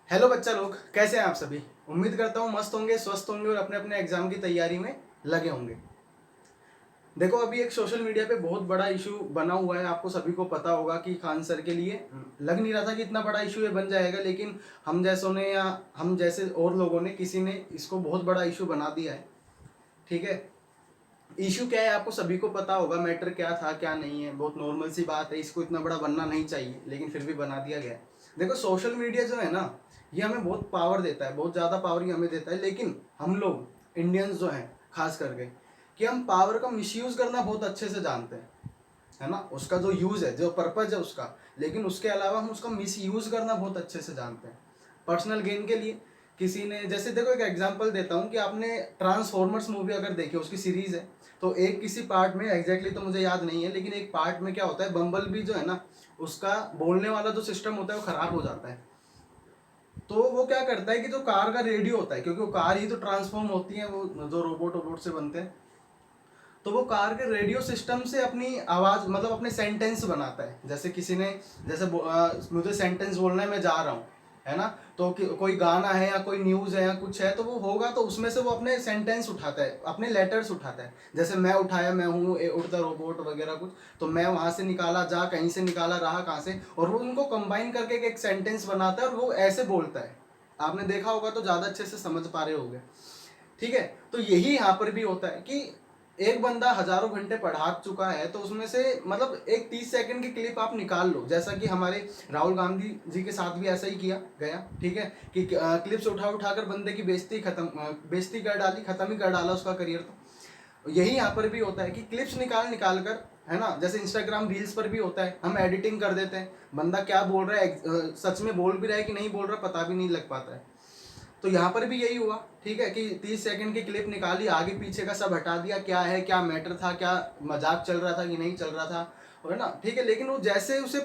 Hello बच्चा लोग, कैसे हैं आप सभी। उम्मीद करता हूँ मस्त होंगे, स्वस्थ होंगे और अपने अपने एग्जाम की तैयारी में लगे होंगे। देखो, अभी एक सोशल मीडिया पे बहुत बड़ा इशू बना हुआ है। आपको सभी को पता होगा कि खान सर के लिए लग नहीं रहा था कि इतना बड़ा इशू ये बन जाएगा, लेकिन हम जैसों ने या हम जैसे और लोगों ने किसी ने इसको बहुत बड़ा इशू बना दिया है। ठीक है, इशू क्या है आपको सभी को पता होगा, मैटर क्या था क्या नहीं है। बहुत नॉर्मल सी बात है, इसको इतना बड़ा बनना नहीं चाहिए लेकिन फिर भी बना दिया गया है। देखो, सोशल मीडिया जो है ना, ये हमें बहुत पावर देता है, बहुत ज़्यादा पावर ये हमें देता है। लेकिन हम लोग इंडियंस जो हैं खास करके, कि हम पावर का मिसयूज़ करना बहुत अच्छे से जानते हैं, है ना। उसका जो यूज़ है, जो पर्पज़ है उसका, लेकिन उसके अलावा हम उसका मिसयूज़ करना बहुत अच्छे से जानते हैं पर्सनल गेन के लिए। किसी ने, जैसे देखो एक एग्जांपल देता हूँ कि आपने ट्रांसफॉर्मर्स मूवी अगर देखी, उसकी सीरीज़ है, तो एक किसी पार्ट में एग्जैक्टली तो मुझे याद नहीं है, लेकिन एक पार्ट में क्या होता है, बम्बल भी जो है ना, उसका बोलने वाला जो सिस्टम होता है वो ख़राब हो जाता है। तो वो क्या करता है कि जो कार का रेडियो होता है, क्योंकि वो कार ही तो ट्रांसफॉर्म होती है, वो जो रोबोट रोबोट से बनते हैं, तो वो कार के रेडियो सिस्टम से अपनी आवाज़, मतलब अपने सेंटेंस बनाता है। जैसे किसी ने, जैसे मुझे सेंटेंस बोलना है, मैं जा रहा हूँ, है ना। तो कोई गाना है या कोई न्यूज़ है या कुछ है, तो वो होगा, तो उसमें से वो अपने सेंटेंस उठाता है, अपने लेटर्स उठाता है। जैसे मैं उठाया, मैं हूँ उड़ता रोबोट वगैरह कुछ, तो मैं वहाँ से निकाला, जा कहीं से निकाला, रहा कहाँ से, और वो उनको कंबाइन करके एक सेंटेंस बनाता है और वो ऐसे बोलता है। आपने देखा होगा तो ज़्यादा अच्छे से समझ पा रहे होगे। ठीक है, तो यही यहाँ पर भी होता है कि एक बंदा हजारों घंटे पढ़ा चुका है, तो उसमें से मतलब एक 30 सेकंड की क्लिप आप निकाल लो, जैसा कि हमारे राहुल गांधी जी के साथ भी ऐसा ही किया गया। ठीक है, कि क्लिप्स उठा उठाकर बंदे की बेइज्जती बेइज्जती कर डाली, खत्म ही कर डाला उसका करियर। तो यही यहाँ पर भी होता है कि क्लिप्स निकाल निकाल कर, है ना, जैसे इंस्टाग्राम रील्स पर भी होता है, हम एडिटिंग कर देते हैं, बंदा क्या बोल रहा है, सच में बोल भी रहा है कि नहीं बोल रहा, पता भी नहीं लग पाता है। तो यहाँ पर भी यही हुआ। ठीक है, कि 30 सेकंड की क्लिप निकाली, आगे पीछे का सब हटा दिया, क्या है, क्या मैटर था, क्या मजाक चल रहा था कि नहीं चल रहा था, है ना। ठीक है, लेकिन वो जैसे उसे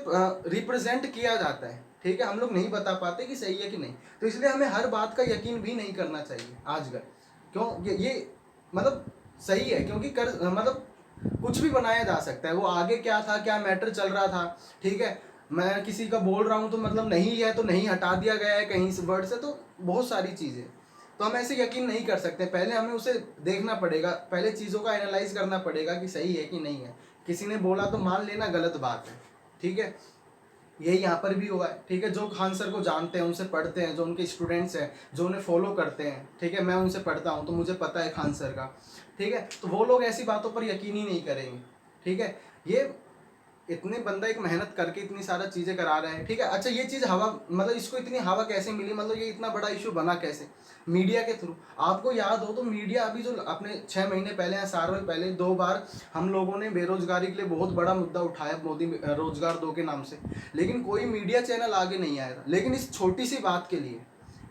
रिप्रेजेंट किया जाता है, ठीक है, हम लोग नहीं बता पाते कि सही है कि नहीं। तो इसलिए हमें हर बात का यकीन भी नहीं करना चाहिए आजकल। क्यों, ये मतलब सही है, क्योंकि मतलब कुछ भी बनाया जा सकता है। वो आगे क्या था, क्या मैटर चल रहा था, ठीक है, मैं किसी का बोल रहा हूँ तो मतलब नहीं है तो नहीं, हटा दिया गया है कहीं से वर्ड से, तो बहुत सारी चीज़ें। तो हम ऐसे यकीन नहीं कर सकते, पहले हमें उसे देखना पड़ेगा, पहले चीज़ों का एनालाइज करना पड़ेगा कि सही है कि नहीं है। किसी ने बोला तो मान लेना गलत बात है। ठीक है, यही यहाँ पर भी हुआ है। ठीक है, जो खान सर को जानते हैं, उनसे पढ़ते हैं, जो उनके स्टूडेंट्स हैं, जो उन्हें फॉलो करते हैं, ठीक है, मैं उनसे पढ़ता हूँ तो मुझे पता है खान सर का। ठीक है, तो वो लोग ऐसी बातों पर यकीन ही नहीं करेंगे। ठीक है, ये इतने बंदा एक मेहनत करके इतनी सारा चीज़ें करा रहे हैं। ठीक है, अच्छा ये चीज़ हवा, मतलब इसको इतनी हवा कैसे मिली, मतलब ये इतना बड़ा इशू बना कैसे, मीडिया के थ्रू। आपको याद हो तो मीडिया अभी जो अपने 6 महीने पहले या साल पहले 2 बार हम लोगों ने बेरोजगारी के लिए बहुत बड़ा मुद्दा उठाया, मोदी रोजगार दो के नाम से, लेकिन कोई मीडिया चैनल आगे नहीं आया था। लेकिन इस छोटी सी बात के लिए,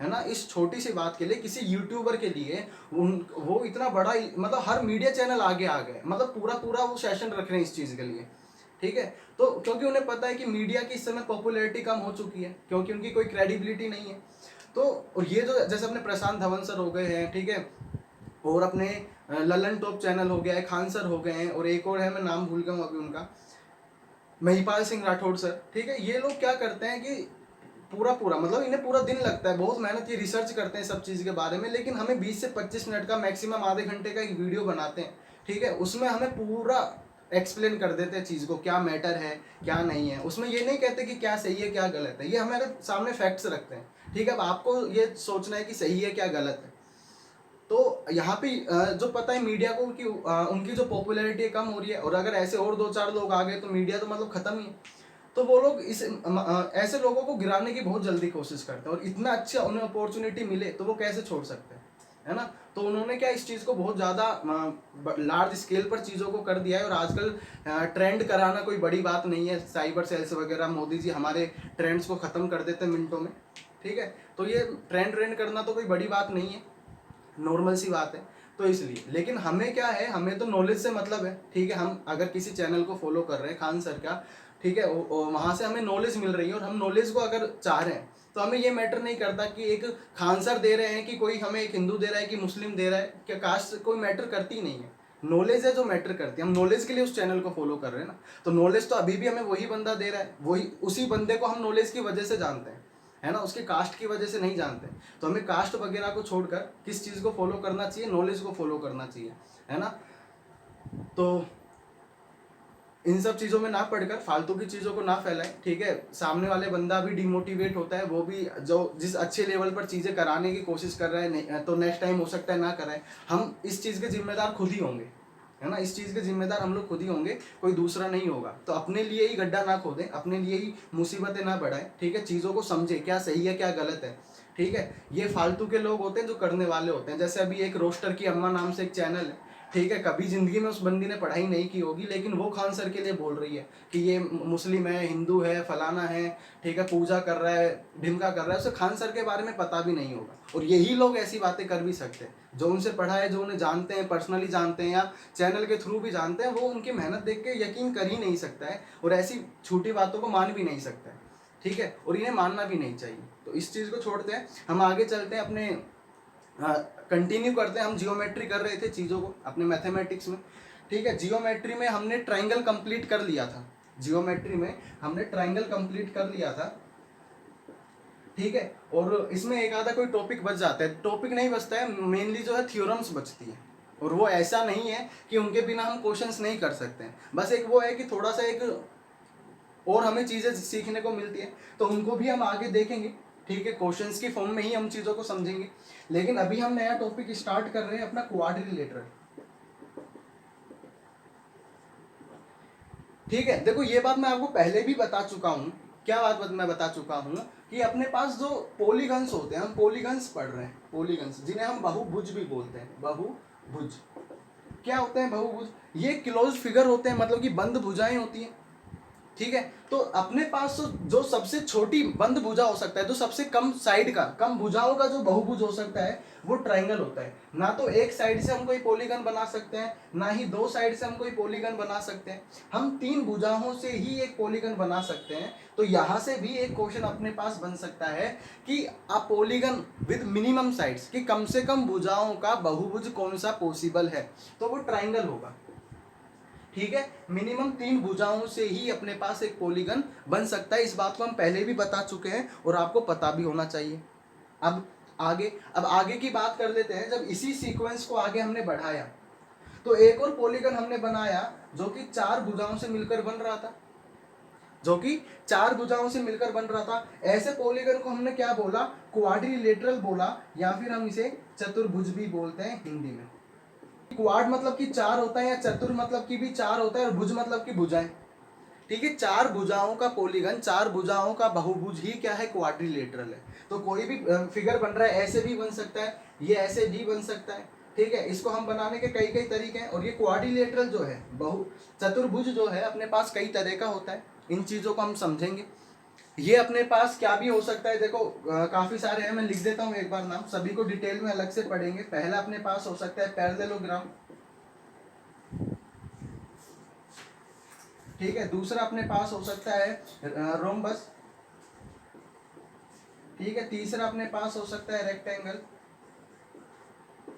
है ना, इस छोटी सी बात के लिए किसी यूट्यूबर के लिए वो इतना बड़ा, मतलब हर मीडिया चैनल आगे आ गए, मतलब पूरा पूरा वो सेशन रख रहे हैं इस चीज़ के लिए। ठीक है, तो क्योंकि उन्हें पता है कि मीडिया की इस समय पॉपुलैरिटी कम हो चुकी है, क्योंकि उनकी कोई क्रेडिबिलिटी नहीं है। तो और ये जो जैसे अपने प्रशांत धवन सर हो गए हैं, ठीक है, और अपने ललन टॉप चैनल हो गया है, खान सर हो गए हैं, और एक और है, मैं नाम भूल गया हूँ अभी उनका, महिपाल सिंह राठौड़ सर। ठीक है, ये लोग क्या करते हैं कि पूरा पूरा, मतलब इन्हें पूरा दिन लगता है, बहुत मेहनत की रिसर्च करते हैं सब चीज़ के बारे में, लेकिन हमें 20 से 25 मिनट का, मैक्सिमम आधे घंटे का एक वीडियो बनाते हैं। ठीक है, उसमें हमें पूरा एक्सप्लेन कर देते हैं चीज़ को, क्या मैटर है क्या नहीं है। उसमें ये नहीं कहते कि क्या सही है क्या गलत है, ये हमारे सामने फैक्ट्स रखते हैं। ठीक है, अब आपको ये सोचना है कि सही है क्या गलत है। तो यहाँ पे जो पता है मीडिया को कि उनकी जो पॉपुलैरिटी कम हो रही है, और अगर ऐसे और 2-4 लोग आ गए तो मीडिया तो मतलब खत्म ही है। तो वो लोग ऐसे लोगों को गिराने की बहुत जल्दी कोशिश करते हैं, और इतना अच्छा उन्हें अपॉर्चुनिटी मिले तो वो कैसे छोड़ सकते हैं, है ना। तो उन्होंने क्या इस चीज़ को बहुत ज़्यादा लार्ज स्केल पर चीज़ों को कर दिया है, और आजकल ट्रेंड कराना कोई बड़ी बात नहीं है। साइबर सेल्स वगैरह, मोदी जी हमारे ट्रेंड्स को ख़त्म कर देते हैं मिनटों में। ठीक है, तो ये ट्रेंड करना तो कोई बड़ी बात नहीं है, नॉर्मल सी बात है। तो इसलिए, लेकिन हमें क्या है, हमें तो नॉलेज से मतलब है। ठीक है, हम अगर किसी चैनल को फॉलो कर रहे हैं खान सर का, ठीक है, वहाँ से हमें नॉलेज मिल रही है, और हम नॉलेज को अगर चाह रहे हैं, तो हमें ये मैटर नहीं करता कि एक खान सर दे रहे हैं कि कोई हमें एक हिंदू दे रहा है कि मुस्लिम दे रहा है, क्या कास्ट कोई मैटर करती ही नहीं है। नॉलेज है जो मैटर करती है, हम नॉलेज के लिए उस चैनल को फॉलो कर रहे हैं ना। तो नॉलेज तो अभी भी हमें वही बंदा दे रहा है, वही उसी बंदे को हम नॉलेज की वजह से जानते हैं, है ना, उसकी कास्ट की वजह से नहीं जानते। तो हमें कास्ट वगैरह को छोड़कर किस चीज़ को फॉलो करना चाहिए, नॉलेज को फॉलो करना चाहिए, है ना। तो इन सब चीज़ों में ना पढ़कर फालतू की चीज़ों को ना फैलाएं, ठीक है। सामने वाले बंदा भी डिमोटिवेट होता है, वो भी जो जिस अच्छे लेवल पर चीज़ें कराने की कोशिश कर रहा है, तो नेक्स्ट टाइम हो सकता है ना कराए। हम इस चीज़ के जिम्मेदार खुद ही होंगे, है ना, इस चीज़ के जिम्मेदार हम लोग खुद ही होंगे, कोई दूसरा नहीं होगा। तो अपने लिए ही गड्ढा ना खोदें, अपने लिए ही मुसीबतें ना बढ़ाएं, ठीक है। चीज़ों को समझे क्या सही है क्या गलत है, ठीक है। ये फालतू के लोग होते हैं जो करने वाले होते हैं। जैसे अभी एक रोस्टर की अम्मा नाम से एक चैनल है, ठीक है। कभी जिंदगी में उस बंदी ने पढ़ाई नहीं की होगी, लेकिन वो खान सर के लिए बोल रही है कि ये मुस्लिम है, हिंदू है, फलाना है, ठीक है, पूजा कर रहा है, ढिमका कर रहा है। उसे खान सर के बारे में पता भी नहीं होगा। और यही लोग ऐसी बातें कर भी सकते हैं, जो उनसे पढ़ा है, जो उन्हें जानते हैं, पर्सनली जानते हैं या चैनल के थ्रू भी जानते हैं, वो उनकी मेहनत देख के यकीन कर ही नहीं सकता है और ऐसी छोटी बातों को मान भी नहीं सकता है, ठीक है। और इन्हें मानना भी नहीं चाहिए। तो इस चीज़ को छोड़ते हैं, हम आगे चलते हैं, अपने कंटिन्यू करते हैं। हम जियोमेट्री कर रहे थे चीज़ों को अपने मैथमेटिक्स में, ठीक है। जियोमेट्री में हमने ट्राइंगल कंप्लीट कर लिया था, जियोमेट्री में हमने ट्राइंगल कंप्लीट कर लिया था, ठीक है। और इसमें एक आधा कोई टॉपिक बच जाता है, टॉपिक नहीं बचता है, मेनली जो है थ्योरम्स बचती है। और वो ऐसा नहीं है कि उनके बिना हम क्वेश्चंस नहीं कर सकते हैं, बस एक वो है कि थोड़ा सा एक और हमें चीज़ें सीखने को मिलती है, तो उनको भी हम आगे देखेंगे, ठीक है। क्वेश्चंस की फॉर्म में ही हम चीज़ों को समझेंगे। लेकिन अभी हम नया टॉपिक स्टार्ट कर रहे हैं, अपना क्वाड्रिलेटरल, ठीक है। देखो ये बात मैं आपको पहले भी बता चुका हूँ, क्या बात मैं बता चुका हूँ कि अपने पास जो पॉलीगन्स होते हैं, हम पॉलीगन्स पढ़ रहे हैं, पॉलीगन्स जिन्हें हम बहुभुज भी बोलते हैं, बहुभुज क्या होते हैं, बहुभुज ये क्लोज फिगर होते हैं, मतलब कि बंद भुजाएं होती हैं, ठीक है। तो अपने पास जो सबसे छोटी बंद भुजा हो सकता है, जो सबसे कम साइड का, कम भुजाओं का जो बहुभुज हो सकता है, वो ट्राइंगल होता है। ना तो एक साइड से हम कोई पॉलीगन बना सकते हैं, ना ही दो साइड से हम कोई पॉलीगन बना सकते हैं, हम तीन भुजाओं से ही एक पॉलीगन बना सकते हैं। तो यहां से भी एक क्वेश्चन अपने पास बन सकता है कि a polygon with minimum sides, कि कम से कम भुजाओं का बहुभुज कौन सा पॉसिबल है, तो वो ट्राइंगल होगा, ठीक है। मिनिमम तीन भुजाओं से ही अपने पास एक पॉलीगन बन सकता है। इस बात को हम पहले भी बता चुके हैं और आपको पता भी होना चाहिए। अब आगे की बात कर लेते हैं। जब इसी सीक्वेंस को आगे हमने बढ़ाया, तो एक और पॉलीगन हमने बनाया जो कि चार भुजाओं से मिलकर बन रहा था, जो कि चार भुजाओं से मिलकर बन रहा था। ऐसे पॉलीगन को हमने क्या बोला, क्वाड्रिलेटरल बोला, या फिर हम इसे चतुर्भुज भी बोलते हैं हिंदी में। क्वाड मतलब कि चार होता है, या चतुर मतलब कि भी चार होता है, और भुज मतलब कि भुजाएं, ठीक है। चार भुजाओं का पॉलीगन, चार भुजाओं का बहुभुज ही क्या है, क्वाड्रिलेटरल है। तो कोई भी फिगर बन रहा है, ऐसे भी बन सकता है, ये ऐसे भी बन सकता है, ठीक है। इसको हम बनाने के कई कई तरीके हैं। और ये क्वाड्रिलेटरल जो है, बहु चतुर्भुज जो है, अपने पास कई तरह का होता है। इन चीज़ों को हम समझेंगे। ये अपने पास क्या भी हो सकता है, देखो काफी सारे हैं, मैं लिख देता हूँ एक बार नाम, सभी को डिटेल में अलग से पढ़ेंगे। पहला अपने पास हो सकता है पैरेललोग्राम, ठीक है। दूसरा अपने पास हो सकता है रोम्बस, ठीक है। तीसरा अपने पास हो सकता है रेक्टेंगल,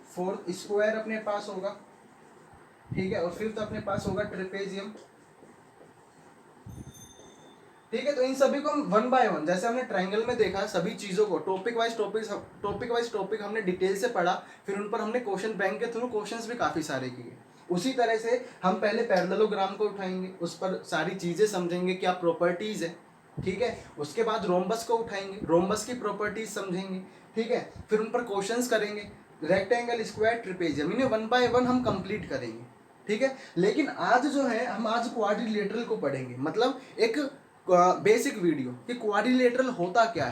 फोर्थ स्क्वायर अपने पास होगा, ठीक है। और फिफ्थ अपने पास होगा ट्रेपेजियम, ठीक है। तो इन सभी को हम वन बाय वन, जैसे हमने ट्रायंगल में देखा, सभी चीजों को टॉपिक वाइज टॉपिक हमने डिटेल से पढ़ा, फिर उन पर हमने क्वेश्चन बैंक के थ्रू क्वेश्चंस भी काफी सारे किए। उसी तरह से हम पहले पैरेललोग्राम को उठाएंगे, उस पर सारी चीजें समझेंगे, क्या प्रॉपर्टीज है, ठीक है। उसके बाद रोम्बस को उठाएंगे, रोम्बस की प्रॉपर्टीज समझेंगे, ठीक है। फिर उन पर क्वेश्चंस करेंगे, रेक्टेंगल, स्क्वायर, ट्रिपेजियम, इन्हें वन बाय वन हम कंप्लीट करेंगे, ठीक है। लेकिन आज जो है, हम आज क्वाड्रिलेटरल को पढ़ेंगे, मतलब एक बेसिक वीडियो कि क्वाड्रिलेटरल होता क्या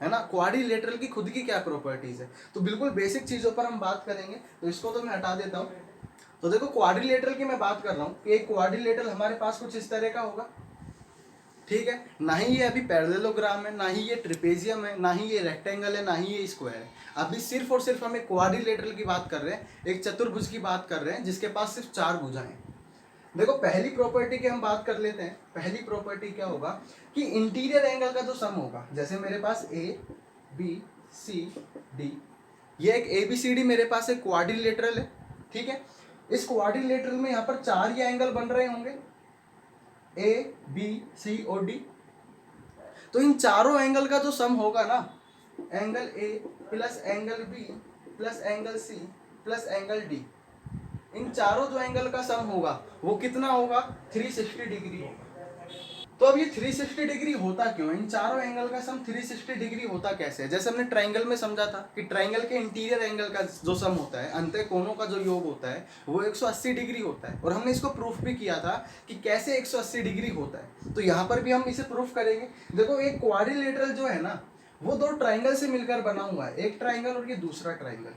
है ना, क्वाड्रिलेटरल की खुद की क्या प्रॉपर्टीज है। तो बिल्कुल बेसिक चीजों पर हम बात करेंगे। तो इसको तो मैं हटा देता हूँ। तो देखो क्वाड्रिलेटरल की मैं बात कर रहा हूँ कि एक क्वाड्रिलेटरल हमारे पास कुछ इस तरह का होगा, ठीक है। ना ही ये अभी पैरेललोग्राम है, ना ही ये ट्रिपेजियम है, ना ही ये रेक्टेंगल है, ना ही ये स्क्वायर है। अभी सिर्फ और सिर्फ हम एक क्वाड्रिलेटरल की बात कर रहे हैं, एक चतुर्भुज की बात कर रहे हैं, जिसके पास सिर्फ चार भुजाएं हैं। देखो पहली प्रॉपर्टी की हम बात कर लेते हैं। पहली प्रॉपर्टी क्या होगा कि इंटीरियर एंगल का जो सम होगा, जैसे मेरे पास ए बी सी डी, ये एक ए बी सी डी मेरे पास एक क्वाड्रिलेटरल है, ठीक है। इस क्वाड्रिलेटरल में यहाँ पर चार ये एंगल बन रहे होंगे, ए बी सी और डी। तो इन चारों एंगल का जो सम होगा ना, angle A plus angle B plus angle C plus angle D, इन चारों जो एंगल का सम होगा वो कितना होगा, 360 डिग्री होगा। तो अब ये 360 डिग्री होता क्यों, इन चारों एंगल का सम 360 डिग्री होता कैसे है। जैसे हमने ट्राइंगल में समझा था कि ट्राइंगल के इंटीरियर एंगल का जो सम होता है, अंतः कोणों का जो योग होता है वो 180 डिग्री होता है, और हमने इसको प्रूफ भी किया था कि कैसे 180 डिग्री होता है। तो यहाँ पर भी हम इसे प्रूफ करेंगे। देखो एक क्वाड्रिलेटरल जो है ना वो दो ट्राइंगल से मिलकर बना हुआ है, एक ट्राइंगल और ये दूसरा ट्राइंगल,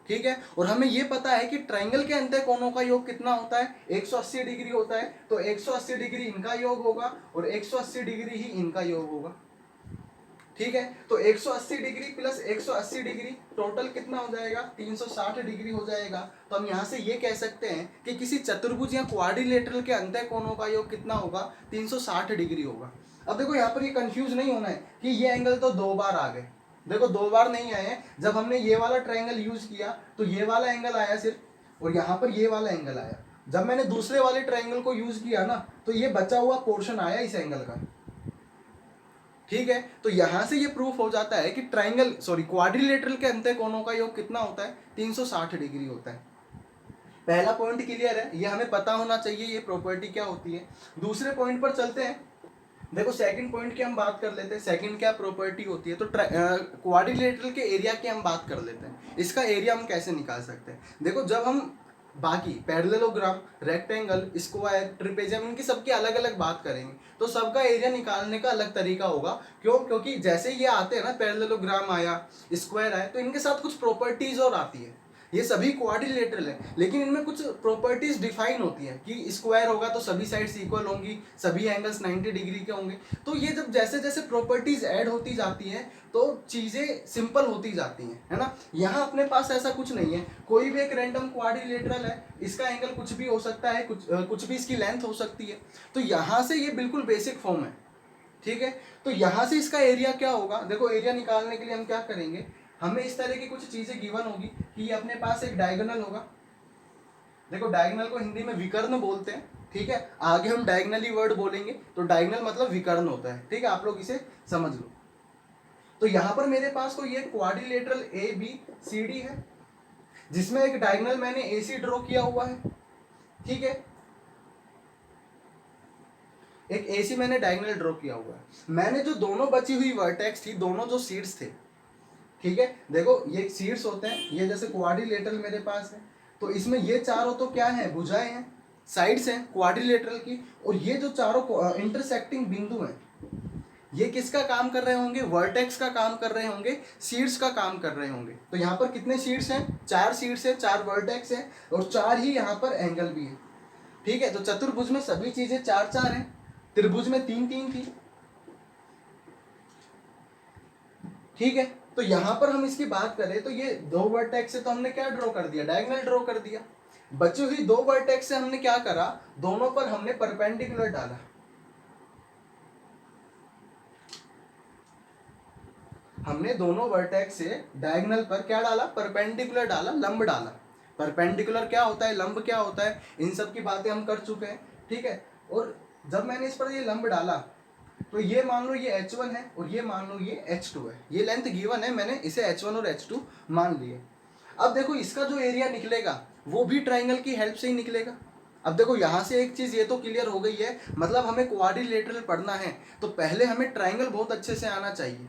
ठीक है। और हमें ये पता है कि ट्राइंगल के अंतः कोणों का योग कितना होता है, 180 डिग्री होता है। तो 180 डिग्री इनका योग होगा और 180 डिग्री ही इनका योग होगा, ठीक है। तो 180 डिग्री प्लस 180 डिग्री टोटल कितना हो जाएगा, 360 डिग्री हो जाएगा। तो हम यहाँ से ये कह सकते हैं कि किसी चतुर्भुज या क्वाड्रिलेटरल के अंतः कोणों का योग कितना होगा, 360 डिग्री होगा। अब देखो यहाँ पर ये कंफ्यूज नहीं होना है कि ये एंगल तो दो बार आ गए। देखो दो बार नहीं आए हैं, जब हमने ये वाला ट्राइंगल यूज किया तो ये वाला एंगल आया सिर्फ, और यहाँ पर ये वाला एंगल आया। जब मैंने दूसरे वाले ट्राइंगल को यूज किया ना तो ये बचा हुआ पोर्शन आया इस एंगल का, ठीक है। तो यहां से ये प्रूफ हो जाता है कि क्वाड्रिलेटरल के अंतः कोणों का योग कितना होता है, 360 डिग्री होता है। पहला पॉइंट क्लियर है, ये हमें पता होना चाहिए ये प्रॉपर्टी क्या होती है। दूसरे पॉइंट पर चलते हैं। देखो सेकंड पॉइंट की हम बात कर लेते हैं, सेकंड क्या प्रॉपर्टी होती है। तो क्वाड्रिलेटरल के एरिया की हम बात कर लेते हैं। इसका एरिया हम कैसे निकाल सकते हैं, देखो जब हम बाकी पैरेललोग्राम, रेक्टेंगल, स्क्वायर, ट्रिपेजियम, इनकी सबकी अलग अलग बात करेंगे तो सबका एरिया निकालने का अलग तरीका होगा। क्यों, क्योंकि जैसे ये आते हैं ना, पैरेललोग्राम आया, स्क्वायर आया, तो इनके साथ कुछ प्रॉपर्टीज और आती है। ये सभी क्वाड्रिलेटरल है लेकिन इनमें कुछ प्रॉपर्टीज डिफाइन होती हैं कि स्क्वायर होगा तो सभी साइड्स इक्वल होंगी, सभी एंगल्स 90 डिग्री के होंगे। तो ये जब जैसे जैसे प्रॉपर्टीज ऐड होती जाती हैं तो चीजें सिंपल होती जाती हैं, है ना। यहाँ अपने पास ऐसा कुछ नहीं है, कोई भी एक रैंडम क्वाड्रिलेटरल है, इसका एंगल कुछ भी हो सकता है, कुछ भी इसकी लेंथ हो सकती है। तो यहाँ से ये बिल्कुल बेसिक फॉर्म है, ठीक है। तो यहाँ से इसका एरिया क्या होगा, देखो एरिया निकालने के लिए हम क्या करेंगे, हमें इस तरह की कुछ चीजें गिवन होगी कि ये अपने पास एक डायगोनल होगा। देखो डायगोनल को हिंदी में विकर्ण बोलते हैं, ठीक है। आगे हम डायगोनली वर्ड बोलेंगे, तो डायगोनल मतलब विकर्ण होता है, ठीक है। आप लोग इसे समझ लो। तो यहां पर मेरे पास कोई एक quadrilateral A B C D है जिसमें एक डायगोनल मैंने ए सी ड्रॉ किया हुआ है, ठीक है। एक एसी मैंने डायगोनल ड्रॉ किया हुआ है। मैंने जो दोनों बची हुई वर्टेक्स थी, दोनों जो सीड्स थे, ठीक है। देखो ये सीड्स होते हैं, ये जैसे क्वाड्रिलेटरल मेरे पास है तो इसमें ये चारों तो क्या है, भुजाएं हैं, साइड्स हैं क्वाड्रिलेटरल की। और ये जो चारों इंटरसेक्टिंग बिंदु हैं ये किसका काम कर रहे होंगे, वर्टेक्स का काम कर रहे होंगे, सीड्स का काम कर रहे होंगे। तो यहाँ पर कितने सीड्स हैं, 4 सीड्स हैं, 4 वर्टेक्स हैं और 4 ही यहाँ पर एंगल भी है, ठीक है। तो चतुर्भुज में सभी चीजें 4-4 हैं, त्रिभुज में 3-3 थी, ठीक है। तो यहां पर हम इसकी बात करें तो ये 2 वर्टेक्स से तो हमने क्या ड्रॉ कर दिया, डायगोनल ड्रॉ कर दिया। बची हुई 2 वर्टेक्स से हमने क्या करा, दोनों पर हमने परपेंडिकुलर डाला। हमने दोनों वर्टेक्स से डायगोनल पर क्या डाला, परपेंडिकुलर डाला, लंब डाला। परपेंडिकुलर क्या होता है, लंब क्या होता है, इन सब की बातें हम कर चुके हैं, ठीक है। और जब मैंने इस पर ये लंब डाला तो ये मान लो ये H1 है और ये मान लो ये H2 है, ये लेंथ गिवन है, मैंने इसे H1 और H2 मान लिए। अब देखो इसका जो एरिया निकलेगा वो भी ट्राइंगल की हेल्प से ही निकलेगा। अब देखो यहाँ से एक चीज़ ये तो क्लियर हो गई है, मतलब हमें क्वाड्रिलेटरल पढ़ना है तो पहले हमें ट्राइंगल बहुत अच्छे से आना चाहिए,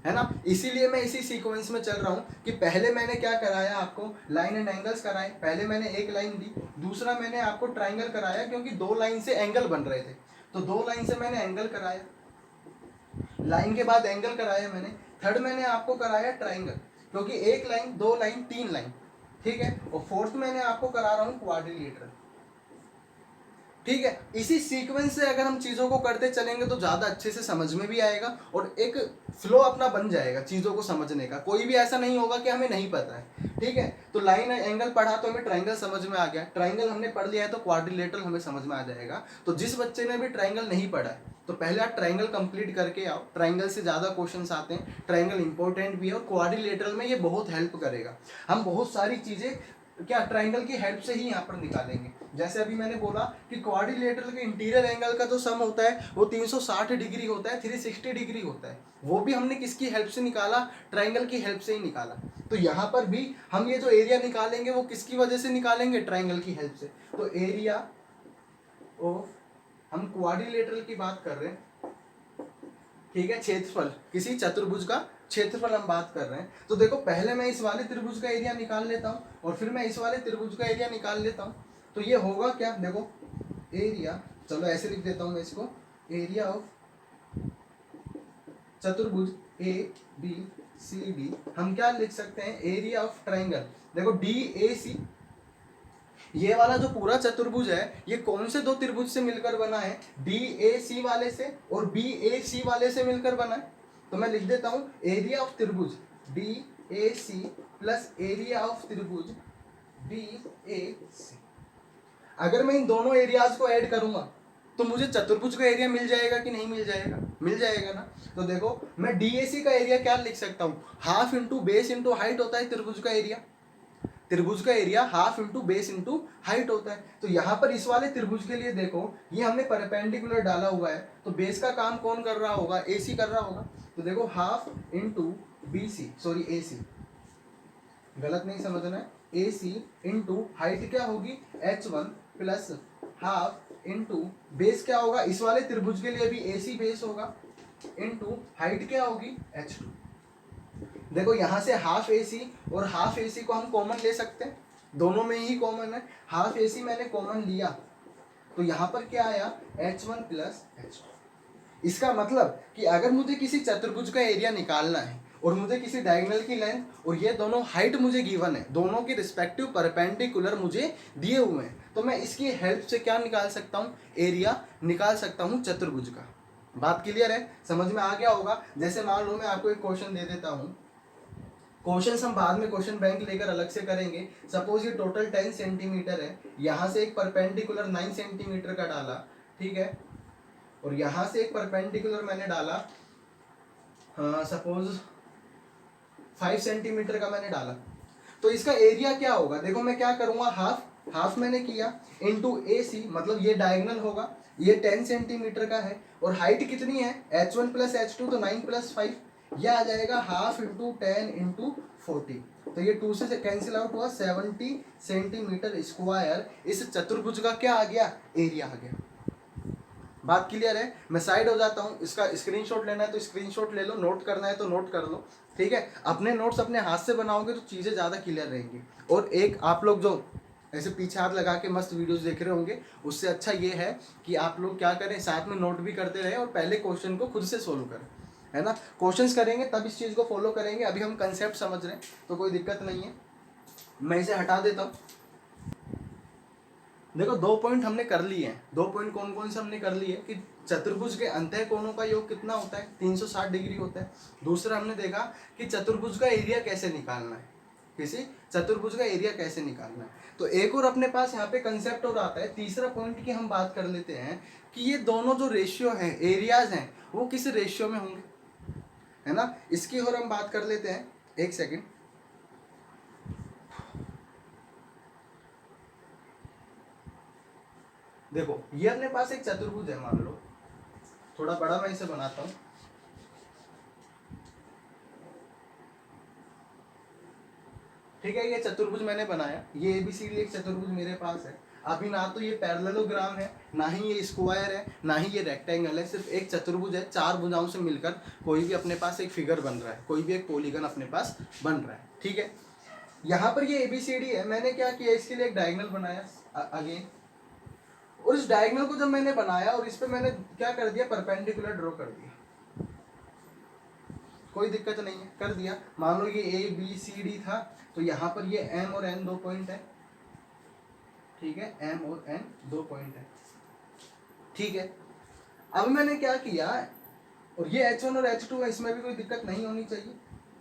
है ना। इसीलिए मैं इसी सीक्वेंस में चल रहा हूँ कि पहले मैंने क्या कराया, आपको लाइन एंड एंगल्स कराए। पहले मैंने एक लाइन दी, दूसरा मैंने आपको ट्राइंगल कराया क्योंकि 2 लाइन से एंगल बन रहे थे, तो 2 लाइन से मैंने एंगल कराया, लाइन के बाद एंगल कराया मैंने। थर्ड मैंने आपको कराया ट्राइंगल क्योंकि 1 लाइन 2 लाइन 3 लाइन, ठीक है। और फोर्थ मैंने आपको करा रहा हूँ क्वाड्रिलेटरल, ठीक है। इसी सीक्वेंस से अगर हम चीज़ों को करते चलेंगे तो ज़्यादा अच्छे से समझ में भी आएगा और एक फ्लो अपना बन जाएगा चीज़ों को समझने का। कोई भी ऐसा नहीं होगा कि हमें नहीं पता है, ठीक है। तो लाइन एंगल पढ़ा तो हमें ट्राइंगल समझ में आ गया, ट्राइंगल हमने पढ़ लिया है तो क्वाड्रिलेटरल हमें समझ में आ जाएगा। तो जिस बच्चे ने भी ट्राइंगल नहीं पढ़ा है तो पहले आप ट्राइंगल कंप्लीट करके आओ, ट्राइंगल से ज़्यादा क्वेश्चंस आते हैं, ट्राइंगल इंपॉर्टेंट भी है और क्वाड्रिलेटरल में ये बहुत हेल्प करेगा। हम बहुत सारी चीज़ें क्या ट्राइंगल की हेल्प से ही यहाँ पर निकालेंगे। जैसे अभी मैंने बोला कि क्वाड्रिलेटरल के इंटीरियर एंगल का जो सम होता है वो 360 डिग्री होता है, 360 डिग्री होता है। वो भी हमने किसकी हेल्प से निकाला, ट्राइंगल की हेल्प से ही निकाला। तो यहाँ पर भी हम ये जो एरिया निकालेंगे वो किसकी वजह से निकालेंगे, ट्राइंगल की हेल्प से। तो एरिया ऑफ, हम क्वाड्रिलेटरल की बात कर रहे हैं, ठीक है, क्षेत्रफल, किसी चतुर्भुज का क्षेत्रफल हम बात कर रहे हैं। तो देखो पहले मैं इस वाले त्रिभुज का एरिया निकाल लेता हूँ और फिर मैं इस वाले त्रिभुज का एरिया निकाल लेता हूँ। तो ये होगा क्या, देखो एरिया, चलो ऐसे लिख देता हूँ मैं इसको, एरिया ऑफ चतुर्भुज ए बी सी डी, हम क्या लिख सकते हैं, एरिया ऑफ ट्राइंगल। देखो डी ए सी, ये वाला जो पूरा चतुर्भुज है ये कौन से दो त्रिभुज से मिलकर बना है, डी ए सी वाले से और बी ए सी वाले से मिलकर बना है। तो मैं लिख देता हूं एरिया ऑफ त्रिभुज D A C plus area of त्रिभुज बी ए सी। अगर मैं इन दोनों एरियाज को ऐड करूंगा तो मुझे चतुर्भुज का एरिया मिल जाएगा कि नहीं मिल जाएगा, मिल जाएगा ना। तो देखो मैं डी ए सी का एरिया क्या लिख सकता हूँ, half into base into height होता है त्रिभुज का एरिया। त्रिभुज का area half into base into height होता है। तो यहाँ पर इस वाले त्रिभुज के लिए देखो ये हमने परपेंडिकुलर डाला हुआ है, तो बेस का काम कौन कर रहा होगा, AC कर रहा होगा। तो देखो half into BC, sorry AC, गलत नहीं समझना है, AC इंटू हाइट क्या होगी H1 plus half into base क्या होगा, इस वाले त्रिभुज के लिए भी AC बेस होगा, इंटू हाइट क्या होगी H2। देखो यहाँ से हाफ AC और हाफ AC को हम कॉमन ले सकते हैं, दोनों में ही कॉमन है, हाफ AC मैंने कॉमन लिया तो यहाँ पर क्या आया H1 प्लस H2। इसका मतलब कि अगर मुझे किसी चतुर्भुज का एरिया निकालना है और मुझे किसी डायगोनल की लेंथ और ये दोनों हाइट मुझे गिवन है, दोनों के रिस्पेक्टिव परपेंडिकुलर मुझे दिए हुए हैं, तो मैं इसकी हेल्प से क्या निकाल सकता हूँ, एरिया निकाल सकता हूँ चतुर्भुज का। बात क्लियर है, समझ में आ गया होगा। जैसे मान लो मैं आपको एक क्वेश्चन दे देता हूँ, क्वेश्चन हम बाद में क्वेश्चन बैंक लेकर अलग से करेंगे। सपोज ये टोटल 10 सेंटीमीटर है, यहाँ से एक परपेंडिकुलर 9 सेंटीमीटर का डाला, ठीक है, और यहाँ से एक परपेंडिकुलर मैंने डाला सपोज 5 सेंटीमीटर का मैंने डाला। तो इसका एरिया क्या होगा, देखो मैं क्या करूँगा, हाफ मैंने किया इंटू AC, मतलब ये डायगोनल होगा, ये 10 सेंटीमीटर का है और हाइट कितनी है H1 प्लस H2, तो 9 प्लस 5, यह आ जाएगा हाफ इंटू 10 इंटू 40। तो ये 2 से कैंसिल आउट हुआ, 70 सेंटीमीटर स्क्वायर इस चतुर्भुज का क्या आ गया, एरिया आ गया। बात क्लियर है, मैं साइड हो जाता हूँ, इसका स्क्रीनशॉट लेना है तो स्क्रीनशॉट ले लो, नोट करना है तो नोट कर लो, ठीक है। अपने नोट्स अपने हाथ से बनाओगे तो चीज़ें ज़्यादा क्लियर रहेंगी। और एक आप लोग जो ऐसे पीछे हाथ लगा के मस्त वीडियोस देख रहे होंगे, उससे अच्छा ये है कि आप लोग क्या करें, साथ में नोट भी करते रहे और पहले क्वेश्चन को खुद से सोल्व करें, है ना। क्वेश्चंस करेंगे तब इस चीज़ को फॉलो करेंगे। अभी हम कंसेप्ट समझ रहे हैं तो कोई दिक्कत नहीं है, मैं इसे हटा देता हूँ। देखो 2 पॉइंट हमने कर लिए हैं, 2 पॉइंट कौन कौन से हमने कर लिए कि चतुर्भुज के अंतः कोणों का योग कितना होता है, 360 डिग्री होता है। दूसरा हमने देखा कि चतुर्भुज का एरिया कैसे निकालना है, किसी चतुर्भुज का एरिया कैसे निकालना है। तो एक और अपने पास यहाँ पे कंसेप्ट और आता है, तीसरा पॉइंट की हम बात कर लेते हैं कि ये दोनों जो रेशियो हैं, एरियाज हैं, वो किस रेशियो में होंगे, है ना। इसकी और हम बात कर लेते हैं, एक सेकेंड। देखो ये अपने पास एक चतुर्भुज है, मान लो, थोड़ा बड़ा मैं इसे बनाता हूं, ठीक है। ये चतुर्भुज मैंने बनाया, ये ABCD एक चतुर्भुज मेरे पास है। अभी ना तो ये पैरेललोग्राम है, ना ही ये स्क्वायर है, ना ही ये रेक्टेंगल है, सिर्फ एक चतुर्भुज है। 4 भुजाओं से मिलकर कोई भी अपने पास एक फिगर बन रहा है, कोई भी एक पॉलीगन अपने पास बन रहा है, ठीक है। यहाँ पर ये ABCD है, मैंने क्या किया, इसके लिए एक डायगोनल बनाया अगेन, और इस डायगोनल को जब मैंने बनाया और इस पे मैंने क्या कर दिया, परपेंडिकुलर ड्रॉ कर दिया, कोई दिक्कत नहीं है, कर दिया। मान लो ये ABCD था, तो यहाँ पर ये M और N 2 पॉइंट है, ठीक है, M और N 2 पॉइंट है, ठीक है। अब मैंने क्या किया, और ये H1 और H2 है, इसमें भी कोई दिक्कत नहीं होनी चाहिए।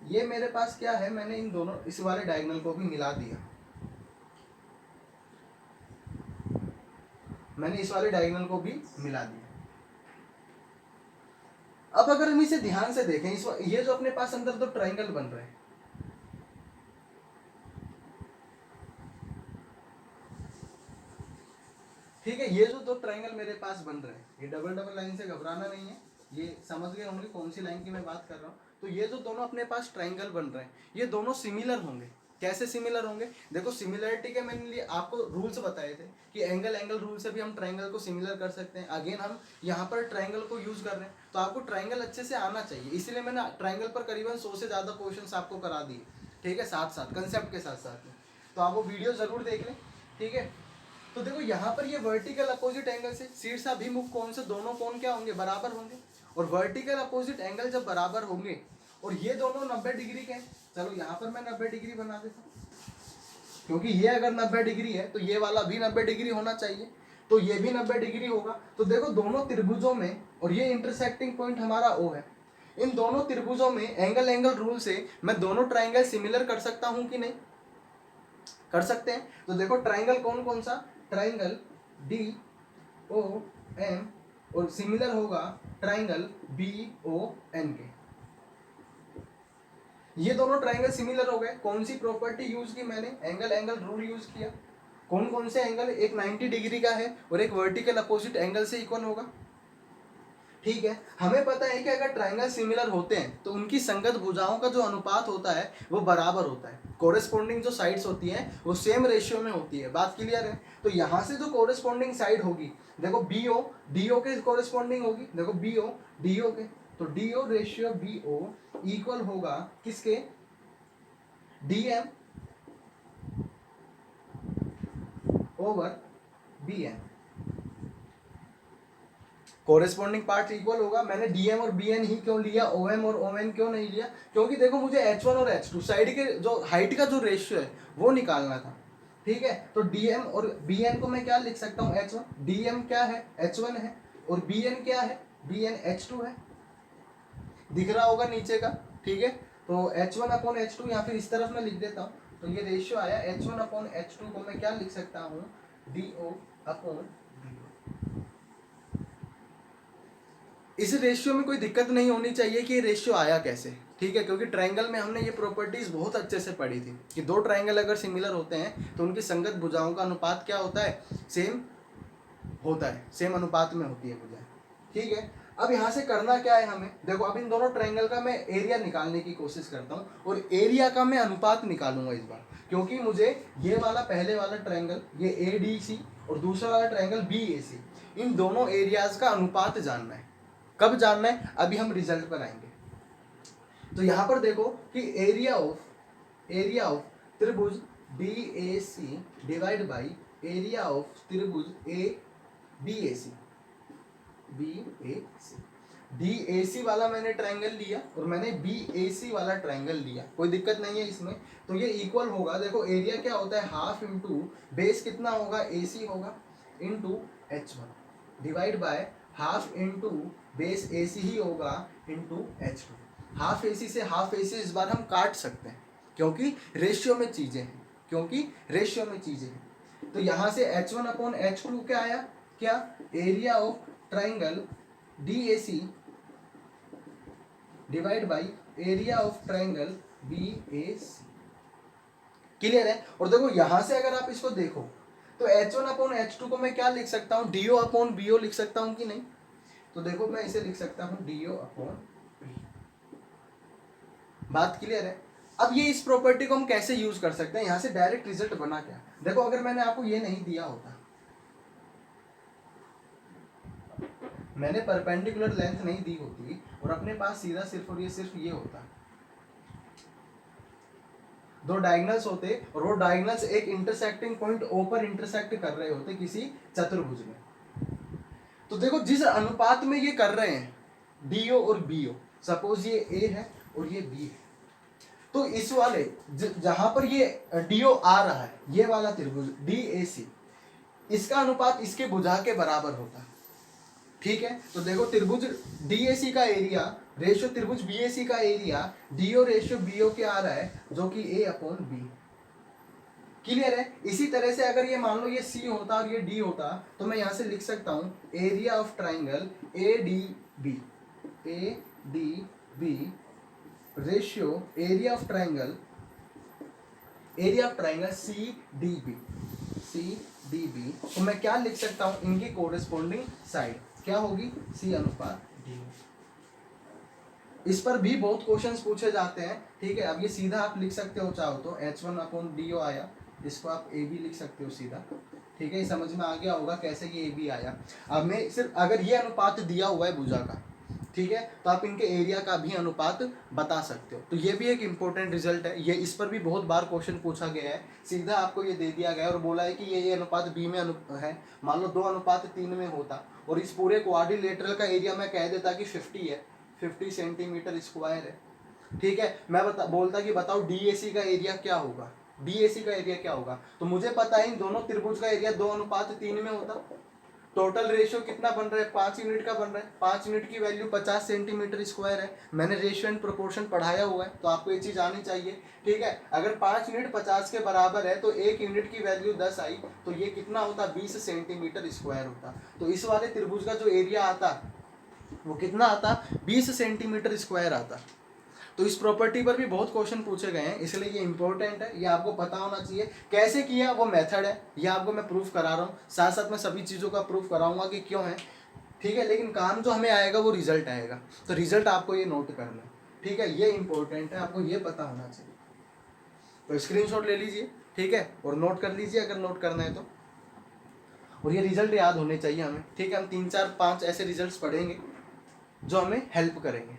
ये मेरे पास क्या है, मैंने इन दोनों इस वाले डायगोनल को भी मिला दिया, मैंने इस वाले डायगोनल को भी मिला दिया। अब अगर हम इसे ध्यान से देखें, ये जो अपने पास अंदर दो ट्रायंगल बन रहे हैं, ठीक है, ये जो दो ट्रायंगल मेरे पास बन रहे हैं, ये डबल डबल लाइन से घबराना नहीं है, ये समझ गए होंगे कौन सी लाइन की मैं बात कर रहा हूँ। तो ये जो दोनों अपने पास ट्रायंगल बन रहे हैं, ये दोनों सिमिलर होंगे। कैसे सिमिलर होंगे? देखो सिमिलरिटी के मैंने लिए आपको रूल्स बताए थे कि एंगल एंगल रूल से भी हम ट्रायंगल को सिमिलर कर सकते हैं। अगेन हम यहाँ पर ट्रायंगल को यूज कर रहे हैं, तो आपको ट्रायंगल अच्छे से आना चाहिए, इसलिए मैंने ट्रायंगल पर करीबन 100 से ज़्यादा क्वेश्चन आपको करा दिए। ठीक है, साथ साथ कंसेप्ट के साथ साथ में, तो आप वो वीडियो ज़रूर देख लें। ठीक है, तो देखो यहाँ पर ये वर्टिकल अपोजिट एंगल से शीर्ष अभिमुख कोण से दोनों कोण क्या होंगे? बराबर होंगे। और वर्टिकल अपोजिट एंगल जब बराबर होंगे और ये दोनों 90 डिग्री के हैं, चलो यहाँ पर मैं 90 डिग्री बना देता हूँ, क्योंकि ये अगर 90 डिग्री है तो ये वाला भी 90 डिग्री होना चाहिए, तो ये भी 90 डिग्री होगा। तो देखो दोनों त्रिभुजों में, और ये इंटरसेक्टिंग पॉइंट हमारा O है, इन दोनों त्रिभुजों में एंगल एंगल रूल से मैं दोनों ट्राइंगल सिमिलर कर सकता हूं कि नहीं? कर सकते हैं। तो देखो ट्राइंगल कौन कौन सा? ट्राइंगल DOM और सिमिलर होगा ट्राइंगल BON के। ये दोनों ट्राइंगल सिमिलर हो गए। कौन सी प्रॉपर्टी यूज की मैंने? एंगल एंगल रूल यूज किया। कौन कौन से एंगल? एक 90 डिग्री का है और एक वर्टिकल अपोजिट एंगल से इक्वल होगा। ठीक है, हमें पता है कि अगर ट्राइंगल सिमिलर होते हैं तो उनकी संगत भुजाओं का जो अनुपात होता है वो बराबर होता है। कोरेस्पोंडिंग जो साइड्स होती हैं वो सेम रेशियो में होती है। बात क्लियर है? तो यहाँ से जो कोरेस्पोंडिंग साइड होगी, देखो BO DO के कोरेस्पोंडिंग होगी। देखो BO DO के, तो DO रेशियो BO इक्वल होगा किसके? DM over BN। Corresponding part equal होगा। मैंने DM और BN ही क्यों लिया, OM और ON क्यों नहीं लिया? क्योंकि देखो मुझे H1 और H2 साइड के जो हाइट का जो रेशियो है वो निकालना था। ठीक है, तो DM और BN को मैं क्या लिख सकता हूँ? H1। DM क्या है? H1 है। और BN क्या है? BN H2 है। दिख रहा होगा नीचे का। ठीक है, तो H1 अपॉन H2 या फिर इस तरफ मैं लिख देता हूँ, तो ये रेशियो आया H1 अपॉन H2 को मैं क्या लिख सकता हूँ? DO upon. इस रेशियो में कोई दिक्कत नहीं होनी चाहिए कि ये रेशियो आया कैसे। ठीक है, क्योंकि ट्रायंगल में हमने ये प्रॉपर्टीज बहुत अच्छे से पढ़ी थी कि दो ट्रायंगल अगर सिमिलर होते हैं तो उनकी संगत भुजाओं का अनुपात क्या होता है? सेम होता है, सेम अनुपात में होती है भुजाएं। ठीक है, अब यहाँ से करना क्या है हमें? देखो अब इन दोनों ट्रायंगल का मैं एरिया निकालने की कोशिश करता हूँ और एरिया का मैं अनुपात निकालूंगा इस बार, क्योंकि मुझे ये वाला पहले वाला ट्रायंगल ये ADC और दूसरा वाला ट्रायंगल BAC, इन दोनों एरियाज का अनुपात जानना है। कब जानना है? अभी हम रिजल्ट पर आएंगे। तो यहाँ पर देखो कि एरिया ऑफ त्रिभुज DAC divide by area of त्रिभुज BAC। DAC वाला मैंने ट्रायंगल लिया और मैंने BAC वाला ट्रायंगल लिया, कोई दिक्कत नहीं है इसमें। तो ये इक्वल होगा, देखो एरिया क्या होता है? हाफ इंटू बेस कितना होगा? AC होगा into H1 divide by half into base AC ही होगा इंटू H2। हाफ AC से हाफ AC इस बार हम काट सकते हैं क्योंकि रेशियो में चीजें हैं, तो यहाँ से H1 अपॉन H2 क्या आया? क्या? Area of triangle DAC divide by area of triangle BAC। Clear है? और देखो यहां से अगर आप इसको देखो तो H1 अपॉन H2 को मैं क्या लिख सकता हूँ? DO अपॉन BO लिख सकता हूँ कि नहीं? तो देखो मैं इसे लिख सकता हूँ DO अपॉन B। बात क्लियर है? अब ये इस प्रॉपर्टी को हम कैसे यूज कर सकते हैं? यहां से डायरेक्ट रिजल्ट बना क्या? देखो अगर मैंने आपको ये नहीं दिया होता, मैंने परपेंडिकुलर लेंथ नहीं दी होती और अपने पास सीधा सिर्फ और सिर्फ ये होता, दो डायगोनल्स होते और वो डायगोनल्स एक इंटरसेक्टिंग पॉइंट O पर इंटरसेक्ट कर रहे होते किसी चतुर्भुज में। तो देखो जिस अनुपात में ये कर रहे हैं DO और BO, सपोज ये A है और ये B है, तो इस वाले जहां पर ये DO आ रहा है, ये वाला त्रिभुज DAC, इसका अनुपात इसके भुजा के बराबर होता है। ठीक है, तो देखो त्रिभुज DAC का एरिया रेशियो त्रिभुज BAC का एरिया DO रेशियो BO के आ रहा है, जो कि A अपॉन B। क्लियर है? इसी तरह से अगर ये मान लो ये C होता और ये D होता, तो मैं यहां से लिख सकता हूं area of triangle ADB ratio area of triangle CDB। D B, तो मैं क्या लिख सकता हूँ, इनकी कोरेस्पोंडिंग साइड क्या होगी, सी अनुपात डी। इस पर भी बहुत क्वेश्चंस पूछे जाते हैं, ठीक है। अब ये सीधा आप लिख सकते हो चाहो तो, H1/DO आया, इसको आप ए बी लिख सकते हो सीधा, ठीक है। ये समझ में आ गया होगा कैसे ये ए बी आया। अब मैं सिर्फ अगर ये अनुपात दिया हुआ है भुजा का, ठीक है, तो आप इनके एरिया का भी अनुपात बता सकते हो। तो ये भी एक इंपॉर्टेंट रिजल्ट है, ये इस पर भी बहुत बार क्वेश्चन पूछा गया है। सीधा आपको ये दे दिया गया है और बोला है कि ये अनुपात बी में है। मान लो 2:3 में होता और इस पूरे क्वाड्रिलेटरल का एरिया मैं कह देता कि 50 है, 50 सेंटीमीटर स्क्वायर है, ठीक है। मैं बोलता कि बताओ डीएसी का एरिया क्या होगा, डीएसी का एरिया क्या होगा, तो मुझे पता है इन दोनों त्रिभुज का एरिया 2:3 में होता। टोटल रेशियो कितना बन रहा है, 5 यूनिट का बन रहा है। 5 यूनिट की वैल्यू 50 सेंटीमीटर स्क्वायर है। मैंने रेशियो एंड प्रोपोर्शन पढ़ाया हुआ है, तो आपको ये चीज आनी चाहिए, ठीक है। अगर 5 यूनिट 50 के बराबर है तो 1 यूनिट की वैल्यू 10 आई, तो ये कितना होता, 20 सेंटीमीटर स्क्वायर होता। तो इस वाले त्रिभुज का जो एरिया आता वो कितना आता, 20 सेंटीमीटर स्क्वायर आता। तो इस प्रॉपर्टी पर भी बहुत क्वेश्चन पूछे गए हैं, इसलिए ये इंपॉर्टेंट है, ये आपको पता होना चाहिए। कैसे किया वो मेथड है, ये आपको मैं प्रूफ करा रहा हूँ, साथ साथ मैं सभी चीज़ों का प्रूफ कराऊंगा कि क्यों है, ठीक है। लेकिन काम जो हमें आएगा वो रिजल्ट आएगा, तो रिजल्ट आपको ये नोट करना है, ठीक है। ये इंपॉर्टेंट है, आपको ये पता होना चाहिए। तो स्क्रीनशॉट ले लीजिए, ठीक है, और नोट कर लीजिए अगर नोट करना है तो। और ये रिजल्ट याद होने चाहिए हमें, ठीक है। हम 3 4 5 ऐसे रिजल्ट्स पढ़ेंगे जो हमें हेल्प करेंगे।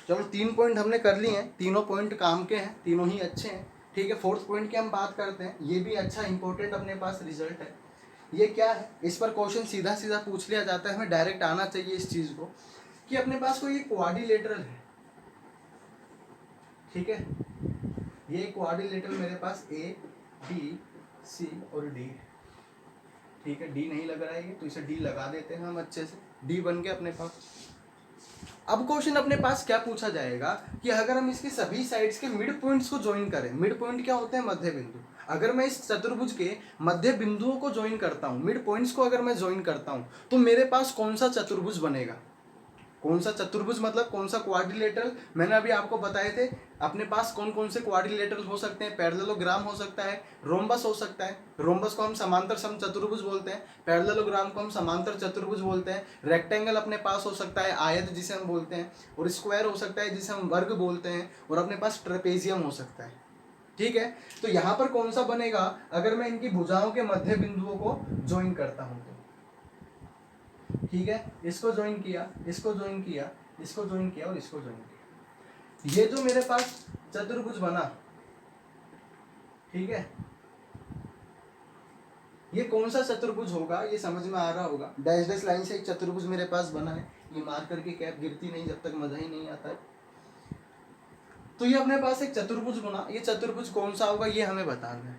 चलो 3 पॉइंट हमने कर लिए हैं, तीनों पॉइंट काम के हैं, तीनों ही अच्छे हैं, ठीक है। 4th पॉइंट की हम बात करते हैं, ये भी अच्छा इंपॉर्टेंट अपने पास रिजल्ट है। ये क्या है, इस पर क्वेश्चन सीधा सीधा पूछ लिया जाता है, हमें डायरेक्ट आना चाहिए इस चीज को, कि अपने पास कोई क्वाड्रिलेटरल है, ठीक है। ये क्वाड्रिलेटरल मेरे पास ए बी सी और डी है, ठीक है। डी नहीं लग रहा है ये, तो इसे डी लगा देते हैं हम अच्छे से, डी बन गया अपने पास। अब क्वेश्चन अपने पास क्या पूछा जाएगा कि अगर हम इसके सभी साइड्स के मिड पॉइंट्स को ज्वाइन करें, मिड पॉइंट क्या होते हैं, मध्य बिंदु। अगर मैं इस चतुर्भुज के मध्य बिंदुओं को ज्वाइन करता हूं, मिड पॉइंट्स को अगर मैं ज्वाइन करता हूं, तो मेरे पास कौन सा चतुर्भुज बनेगा। कौन सा चतुर्भुज मतलब कौन सा क्वाड्रिलेटरल, मैंने अभी आपको बताए थे अपने पास कौन कौन से क्वाड्रिलेटरल हो सकते हैं। पैरेललोग्राम हो सकता है, रोम्बस हो सकता है, रोम्बस को हम समांतर समचतुर्भुज बोलते हैं, पैरेललोग्राम को हम समांतर चतुर्भुज बोलते हैं, रेक्टेंगल अपने पास हो सकता है, आयत जिसे हम बोलते हैं, और स्क्वायर हो सकता है जिसे हम वर्ग बोलते हैं, और अपने पास ट्रेपेजियम हो सकता है, ठीक है। तो यहाँ पर कौन सा बनेगा, अगर मैं इनकी भुजाओं के मध्य बिंदुओं को ज्वाइन करता हूँ तो, ठीक है। इसको ज्वाइन किया, इसको ज्वाइन किया, इसको ज्वाइन किया और इसको ज्वाइन किया, ये जो मेरे पास चतुर्भुज बना, ठीक है, ये कौन सा चतुर्भुज होगा, ये समझ में आ रहा होगा। डैश डैश लाइन से एक चतुर्भुज मेरे पास बना है, ये मार करके कैप गिरती नहीं जब तक मजा ही नहीं आता है। तो ये अपने पास एक चतुर्भुज बना, ये चतुर्भुज कौन सा होगा ये हमें बताना है,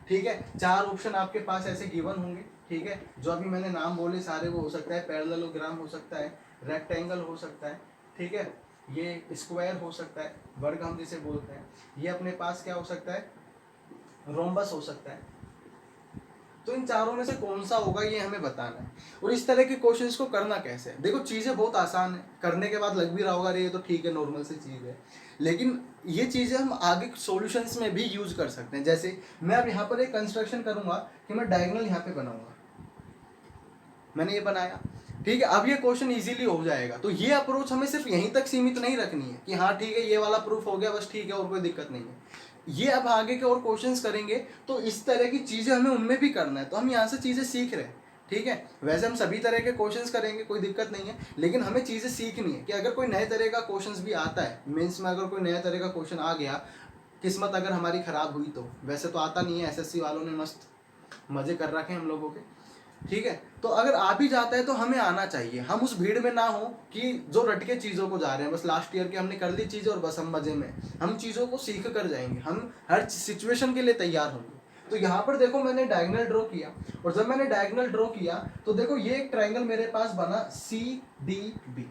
ठीक है। 4 ऑप्शन आपके पास ऐसे गिवन होंगे, ठीक है। जो अभी मैंने नाम बोले सारे वो हो सकता है, पैरेललोग्राम हो सकता है, रेक्टेंगल हो सकता है, ठीक है, ये स्क्वायर हो सकता है, वर्ग हम जिसे बोलते हैं, ये अपने पास क्या हो सकता है, रोम्बस हो सकता है। तो इन चारों में से कौन सा होगा ये हमें बताना है। और इस तरह के क्वेश्चंस को करना कैसे है, देखो चीज़ें बहुत आसान है, करने के बाद लग भी रहा होगा अरे ये तो ठीक है नॉर्मल सी चीज़ है, लेकिन ये चीज़ें हम आगे सॉल्यूशंस में भी यूज कर सकते हैं। जैसे मैं अब यहाँ पर एक कंस्ट्रक्शन करूँगा कि मैं डायगोनल यहाँ पे बनाऊंगा, मैंने ये बनाया, ठीक है। अब ये क्वेश्चन इजीली हो जाएगा। तो ये अप्रोच हमें सिर्फ यहीं तक सीमित नहीं रखनी है कि हाँ ठीक है ये वाला प्रूफ हो गया बस ठीक है और कोई दिक्कत नहीं है। ये अब आगे के और क्वेश्चंस करेंगे तो इस तरह की चीज़ें हमें उनमें भी करना है, तो हम यहाँ से चीज़ें सीख रहे हैं, ठीक है। वैसे हम सभी तरह के क्वेश्चंस करेंगे, कोई दिक्कत नहीं है, लेकिन हमें चीज़ें सीखनी है कि अगर कोई नए तरह का क्वेश्चंस भी आता है मेंस में, अगर कोई नया तरह का क्वेश्चन आ गया, किस्मत अगर हमारी ख़राब हुई तो, वैसे तो आता नहीं है, एसएससी वालों ने मस्त मज़े कर रखे हैं हम लोगों के, ठीक है। तो अगर आ भी जाता है तो हमें आना चाहिए, हम उस भीड़ में ना हो कि जो रट के चीज़ों को जा रहे हैं, बस लास्ट ईयर के हमने कर ली चीज़ें और बस हम मज़े में, हम चीज़ों को सीख कर जाएंगे, हम हर सिचुएशन के लिए तैयार होंगे। तो यहाँ पर देखो मैंने डायगोनल ड्रॉ किया, और जब मैंने डायगोनल ड्रॉ किया तो देखो ये एक ट्राइंगल मेरे पास बना CDB,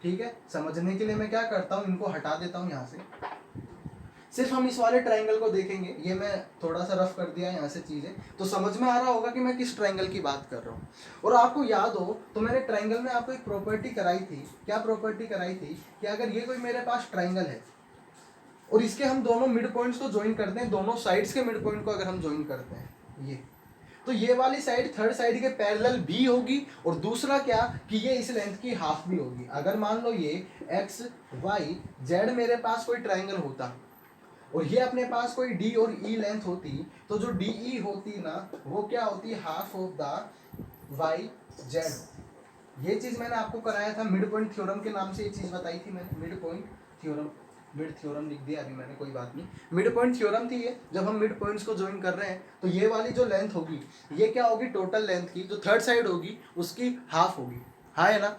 ठीक है। समझने के लिए मैं क्या करता हूँ, इनको हटा देता हूँ यहाँ से, सिर्फ हम इस वाले ट्रायंगल को देखेंगे, ये मैं थोड़ा सा रफ कर दिया है यहाँ से चीज़ें, तो समझ में आ रहा होगा कि मैं किस ट्रायंगल की बात कर रहा हूँ। और आपको याद हो तो मैंने ट्रायंगल में आपको एक प्रॉपर्टी कराई थी, क्या प्रॉपर्टी कराई थी कि अगर ये कोई मेरे पास ट्रायंगल है और इसके हम दोनों मिड पॉइंट्स को ज्वाइन करते हैं, दोनों साइड्स के मिड पॉइंट को अगर हम ज्वाइन करते हैं ये, तो ये वाली साइड थर्ड साइड के पैरेलल भी होगी, और दूसरा क्या कि ये इस लेंथ की हाफ भी होगी। अगर मान लो ये एक्स वाई जेड मेरे पास कोई ट्राइंगल होता और ये अपने पास कोई डी और ई लेंथ होती, तो जो डी ई होती ना वो क्या होती, half of the y z. ये चीज मैंने आपको कराया था मिड पॉइंट थ्योरम के नाम से, ये चीज बताई थी मैंने, mid point theorem, mid theorem लिख दिया अभी मैंने, कोई बात नहीं, मिड पॉइंट थ्योरम थी ये। जब हम मिड पॉइंट्स को ज्वाइन कर रहे हैं तो ये वाली जो लेंथ होगी ये क्या होगी, टोटल लेंथ की जो थर्ड साइड होगी उसकी हाफ होगी, हाँ है ना।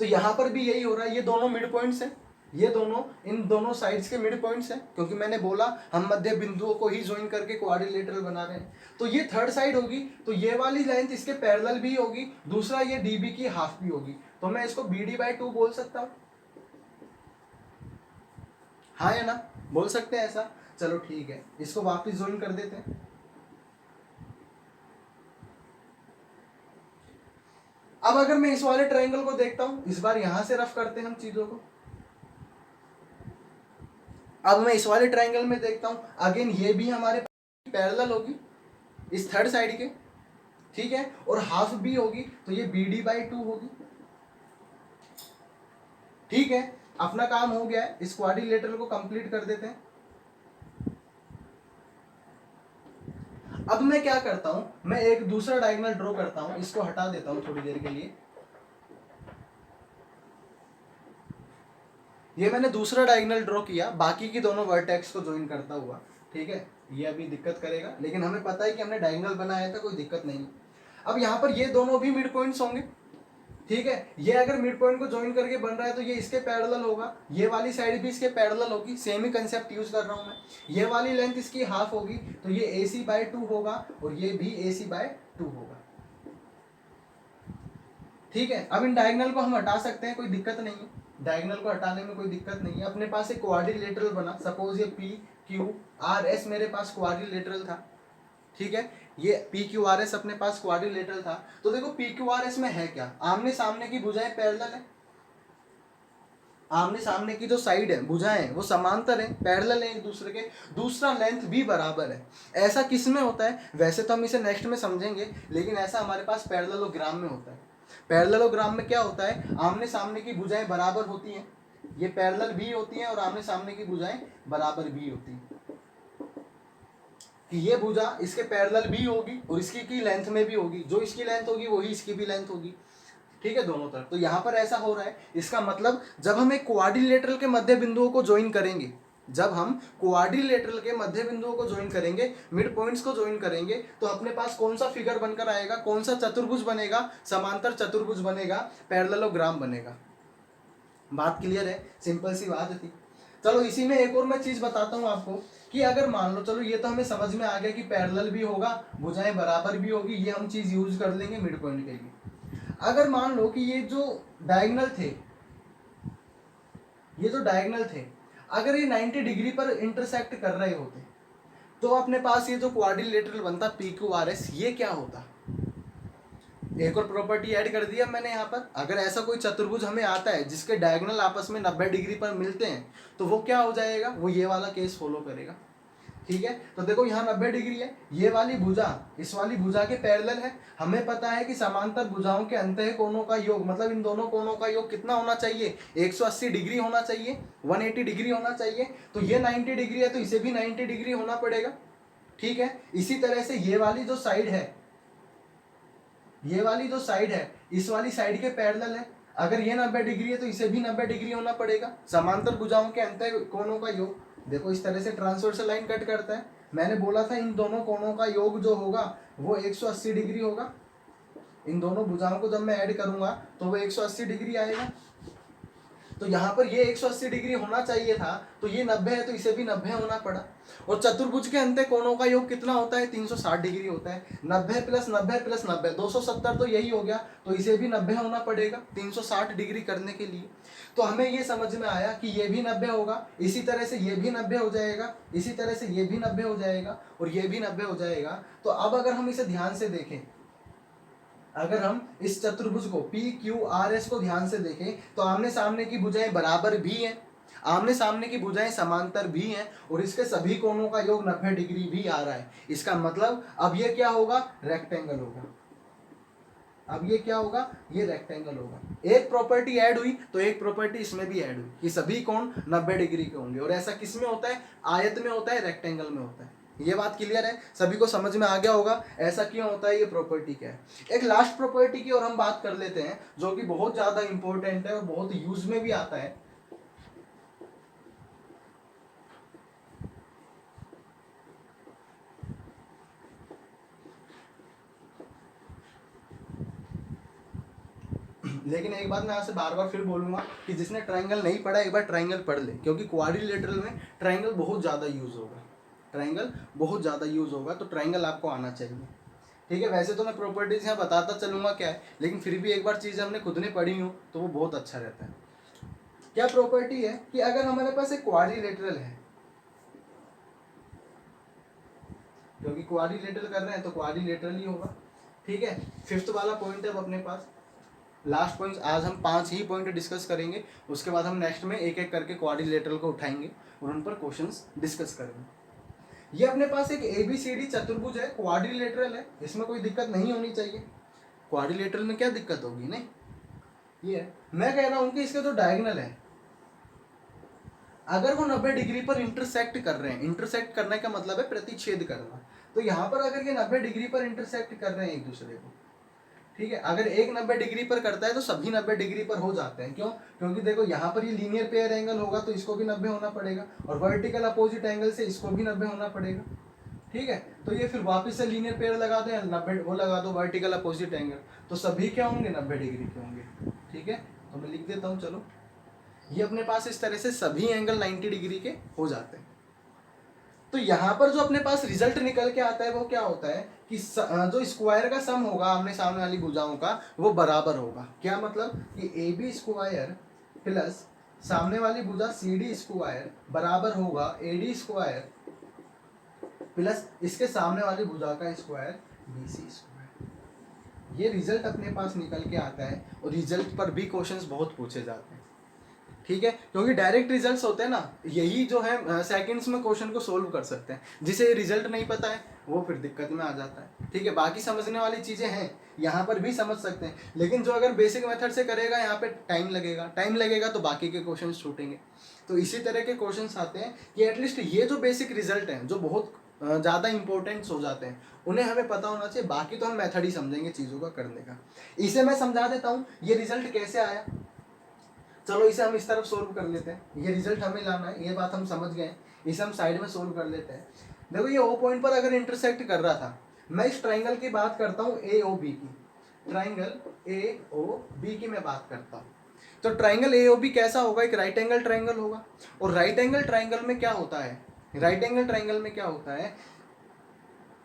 तो यहाँ पर भी यही हो रहा है, ये दोनों मिड पॉइंट्स हैं, ये दोनों इन दोनों साइड्स के मिड पॉइंट्स हैं, क्योंकि मैंने बोला हम मध्य बिंदुओं को ही ज्वाइन करके क्वाड्रिलेटरल बना रहे हैं। तो ये थर्ड साइड होगी, तो ये वाली लेंथ इसके पैरेलल भी होगी, दूसरा ये डीबी की हाफ भी होगी, तो मैं इसको BD/2 बोल सकता हूँ, हाँ है ना, बोल सकते हैं ऐसा। चलो ठीक है, इसको वापस ज्वाइन कर देते हैं। अब अगर मैं इस वाले ट्रायंगल को देखता हूं, इस बार यहां से रफ करते हैं हम चीजों को। अब मैं इस वाले ट्रायंगल में देखता हूं, अगेन ये भी हमारे पैरेलल होगी इस थर्ड साइड के, ठीक है, और हाफ भी होगी, तो ये BD/2 होगी, ठीक है। अपना काम हो गया है, इस क्वाड्रिलेटरल को कंप्लीट कर देते हैं। अब मैं क्या करता हूं, मैं एक दूसरा डायगोनल ड्रॉ करता हूं, इसको हटा देता हूं थोड़ी देर के लिए। ये मैंने दूसरा डायगोनल ड्रॉ किया, बाकी की दोनों वर्टेक्स को ज्वाइन करता हुआ, ठीक है। ये अभी दिक्कत करेगा, लेकिन हमें पता है कि हमने डायगोनल बनाया था, कोई दिक्कत नहीं। अब यहाँ पर ये दोनों भी मिड पॉइंट्स होंगे, ठीक है। ये अगर मिड पॉइंट को ज्वाइन करके बन रहा है तो ये इसके पैरेलल होगा, ये वाली साइड भी इसके पैरेलल होगी, सेम ही कंसेप्ट यूज कर रहा हूं मैं। ये वाली लेंथ इसकी हाफ होगी, तो ये AC/2 होगा, और ये भी AC/2 होगा, ठीक है। अब इन डायगोनल को हम हटा सकते हैं, कोई दिक्कत नहीं है, डायगोनल को हटाने में कोई दिक्कत नहीं है। अपने पास एक क्वाड्रिलेटरल बना, सपोज ये PQRS मेरे पास क्वाड्रिलेटरल था, ठीक है। ये PQRS अपने पास क्वाड्रिलेटरल था, तो देखो PQRS में है क्या, आमने सामने की भुजाएं पैरेलल है, आमने सामने की जो साइड है भुजाएं वो समांतर हैं, पैरेलल हैं एक दूसरे के, दूसरा लेंथ भी बराबर है। ऐसा किस में होता है, वैसे तो हम इसे नेक्स्ट में समझेंगे, लेकिन ऐसा हमारे पास पैरेललोग्राम में होता है। पैरेललोग्राम में क्या होता है, आमने सामने की भुजाएं बराबर होती हैं, ये पैरेलल भी होती हैं और आमने सामने की भुजाएं बराबर भी होती हैं, कि ये भुजा इसके पैरेलल भी होगी और इसकी की लेंथ में भी होगी, जो इसकी लेंथ होगी वही इसकी भी लेंथ होगी, ठीक है, दोनों तरफ। तो यहाँ पर ऐसा हो रहा है, इसका मतलब जब हम एक क्वाड्रिलेटरल के मध्य बिंदुओं को ज्वाइन करेंगे, जब हम क्वाड्रिलेटरल के मध्य बिंदुओं को ज्वाइन करेंगे, मिड पॉइंट्स को ज्वाइन करेंगे, तो अपने पास कौन सा फिगर बनकर आएगा, कौन सा चतुर्भुज बनेगा, समांतर चतुर्भुज बनेगा, पैरेललोग्राम बनेगा। बात क्लियर है, सिंपल सी बात थी। चलो इसी में एक और मैं चीज बताता हूँ आपको, कि अगर मान लो, चलो ये तो हमें समझ में आ गया कि पैरेलल भी होगा, भुजाएं बराबर भी होगी, ये हम चीज यूज कर लेंगे मिड पॉइंट के लिए। अगर मान लो कि ये जो डायगोनल थे, ये जो डायगोनल थे, अगर ये 90 डिग्री पर इंटरसेक्ट कर रहे होते, तो अपने पास ये जो क्वाड्रिलेटरल बनता PQRS, ये क्या होता, एक और प्रॉपर्टी ऐड कर दिया मैंने यहाँ पर। अगर ऐसा कोई चतुर्भुज हमें आता है जिसके डायगोनल आपस में 90 डिग्री पर मिलते हैं, तो वो क्या हो जाएगा, वो ये वाला केस फॉलो करेगा, ठीक है। तो देखो यहाँ 90 डिग्री है, ये वाली भुजा इस वाली भुजा के पैरेलल है, हमें पता है कि समांतर भुजाओं के अंतः कोणों का योग, मतलब इन दोनों कोणों का योग कितना होना चाहिए, 180 डिग्री होना चाहिए, 180 डिग्री होना चाहिए। तो ये 90 डिग्री है, तो इसे भी 90 डिग्री होना पड़ेगा, ठीक है। इसी तरह से ये वाली जो साइड है, ये वाली जो साइड है इस वाली साइड के पैरेलल है, अगर ये 90 डिग्री है तो इसे भी 90 डिग्री होना पड़ेगा, समांतर भुजाओं के अंतः कोणों का योग। देखो इस तरह से ट्रांसवर्सल लाइन कट करता है, मैंने बोला था इन दोनों कोणों का योग जो होगा वो 180 डिग्री होगा, इन दोनों भुजाओं को जब मैं ऐड करूंगा तो वो 180 डिग्री आएगा। तो यहाँ पर ये 180 डिग्री होना चाहिए था, तो ये 90 है तो इसे भी 90 होना पड़ा। और चतुर्भुज के अंत कोणों का योग कितना होता है? 360 डिग्री होता है। 90 प्लस 90 प्लस 90 270 तो यही हो गया, तो इसे भी 90 होना पड़ेगा 360 डिग्री करने के लिए। तो हमें ये समझ में आया कि ये भी 90 होगा, इसी तरह से ये भी 90 हो जाएगा, इसी तरह से ये भी 90 हो जाएगा और ये भी 90 हो जाएगा। तो अब अगर हम इसे ध्यान से देखें, अगर हम इस चतुर्भुज को पी क्यू आर एस को ध्यान से देखें तो आमने सामने की भुजाएं बराबर भी हैं, आमने सामने की भुजाएं समांतर भी हैं और इसके सभी कोणों का योग 90 डिग्री भी आ रहा है। इसका मतलब अब ये क्या होगा? रेक्टेंगल होगा। अब ये क्या होगा? ये रेक्टेंगल होगा। एक प्रॉपर्टी ऐड हुई तो एक प्रॉपर्टी इसमें भी ऐड हुई कि सभी कोण 90 डिग्री के होंगे। और ऐसा किस में होता है? आयत में होता है, रेक्टेंगल में होता है। ये बात क्लियर है? सभी को समझ में आ गया होगा ऐसा क्यों होता है, ये प्रॉपर्टी क्या है। एक लास्ट प्रॉपर्टी की और हम बात कर लेते हैं जो कि बहुत ज्यादा इंपॉर्टेंट है और बहुत यूज में भी आता है। लेकिन एक बात मैं यहाँ से बार बार फिर बोलूंगा कि जिसने ट्रायंगल नहीं पढ़ा एक बार ट्रायंगल पढ़ ले, क्योंकि क्वाड्रिलेटरल में ट्रायंगल बहुत ज़्यादा यूज होगा, ट्रायंगल बहुत ज़्यादा यूज होगा, तो ट्रायंगल आपको आना चाहिए। ठीक है, वैसे तो मैं प्रॉपर्टीज यहाँ बताता चलूंगा क्या है, लेकिन फिर भी एक बार चीज़ हमने खुद ने पढ़ी हो तो वो बहुत अच्छा रहता है। क्या प्रॉपर्टी है कि अगर हमारे पास एक क्वाड्रिलेटरल है, क्योंकि क्वाड्रिलेटरल कर रहे हैं तो क्वाड्रिलेटरल ही होगा। ठीक है, फिफ्थ वाला पॉइंट है अब अपने पास, लास्ट पॉइंट। आज हम 5 ही पॉइंट डिस्कस करेंगे, उसके बाद हम नेक्स्ट में एक एक करके क्वाड्रिलेटरल को उठाएंगे और उन पर क्वेश्चंस डिस्कस करेंगे। ये अपने पास एक ABCD चतुर्भुज है, क्वाड्रिलेटरल है, इसमें कोई दिक्कत नहीं होनी चाहिए। क्वाड्रिलेटरल में क्या दिक्कत होगी? नहीं, ये है। मैं कह रहा हूँ कि इसके जो डायगोनल है अगर वो 90 डिग्री पर इंटरसेक्ट कर रहे हैं, इंटरसेक्ट करने का मतलब है प्रतिच्छेद करना, तो यहाँ पर अगर ये 90 डिग्री पर इंटरसेक्ट कर रहे हैं एक दूसरे को, ठीक है, अगर एक 90 डिग्री पर करता है तो सभी 90 डिग्री पर हो जाते हैं। क्यों? क्योंकि देखो यहाँ पर ये लीनियर पेयर एंगल होगा तो इसको भी 90 होना पड़ेगा और वर्टिकल अपोजिट एंगल से इसको भी 90 होना पड़ेगा। ठीक है, तो ये फिर वापस से लीनियर पेयर लगा दो या 90 वो लगा दो वर्टिकल अपोजिट एंगल, तो सभी क्या होंगे? 90 डिग्री के होंगे। ठीक है, तो मैं लिख देता हूँ, चलो ये अपने पास इस तरह से सभी एंगल 90 डिग्री के हो जाते हैं। तो यहाँ पर जो अपने पास रिजल्ट निकल के आता है वो क्या होता है कि जो स्क्वायर का सम होगा आमने सामने वाली भुजाओं का वो बराबर होगा। क्या मतलब कि AB स्क्वायर प्लस सामने वाली भुजा CD स्क्वायर बराबर होगा AD स्क्वायर प्लस इसके सामने वाली भुजा का स्क्वायर BC स्क्वायर। ये रिजल्ट अपने पास निकल के आता है और रिजल्ट पर भी क्वेश्चंस बहुत पूछे जाते हैं। ठीक है, क्योंकि डायरेक्ट रिजल्ट्स होते हैं ना, यही जो है सेकंड्स में क्वेश्चन को सोल्व कर सकते हैं। जिसे रिजल्ट नहीं पता है वो फिर दिक्कत में आ जाता है। ठीक है, बाकी समझने वाली चीज़ें हैं, यहाँ पर भी समझ सकते हैं, लेकिन जो अगर बेसिक मेथड से करेगा यहाँ पे टाइम लगेगा तो बाकी के क्वेश्चन छूटेंगे। तो इसी तरह के क्वेश्चन आते हैं कि एटलीस्ट ये जो बेसिक रिजल्ट हैं जो बहुत ज़्यादा इंपॉर्टेंट्स हो जाते हैं उन्हें हमें पता होना चाहिए, बाकी तो हम मेथड ही समझेंगे चीज़ों का करने का। इसे मैं समझा देता हूँ ये रिजल्ट कैसे आया। चलो इसे हम इस तरफ सोल्व कर लेते हैं, ये रिजल्ट हमें लाना है, ये बात हम समझ गए, इसे हम साइड में सोल्व कर लेते हैं। देखो ये O पॉइंट पर अगर इंटरसेक्ट कर रहा था, मैं इस ट्राइंगल की बात करता हूँ AOB की, ट्राइंगल AOB की मैं बात करता हूँ। तो ट्राइंगल AOB कैसा होगा? एक राइट एंगल ट्राइंगल होगा। और राइट एंगल ट्राइंगल में क्या होता है? राइट एंगल ट्राइंगल में क्या होता है?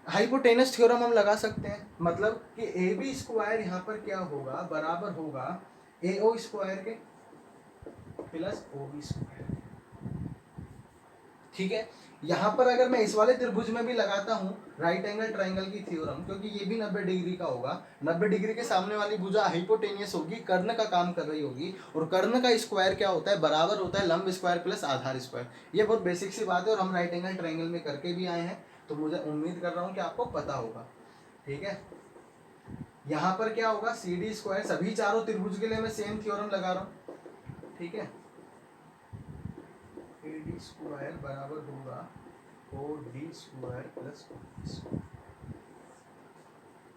हाइपोटेनस थ्योरम हम लगा सकते हैं, मतलब कि AB स्क्वायर यहाँ पर क्या होगा? बराबर होगा AO स्क्वायर के प्लस OB स्क्वायर। ठीक है, यहाँ पर अगर मैं इस वाले त्रिभुज में भी लगाता हूँ राइट एंगल ट्राइंगल की थ्योरम, क्योंकि ये भी 90 डिग्री का होगा, 90 डिग्री के सामने वाली भुजा हाइपोटेनियस होगी, कर्ण का काम कर रही होगी, और कर्ण का स्क्वायर क्या होता है? बराबर होता है लंब स्क्वायर प्लस आधार स्क्वायर। ये बहुत बेसिक सी बात है और हम राइट एंगल ट्राइंगल में करके भी आए हैं, तो मुझे उम्मीद कर रहा हूँ कि आपको पता होगा। ठीक है, यहाँ पर क्या होगा? CD स्क्वायर, सभी चारों त्रिभुज के लिए मैं सेम थ्योरम लगा रहा हूँ। ठीक है, AD स्क्वायर बराबर होगा OD square plus OB square.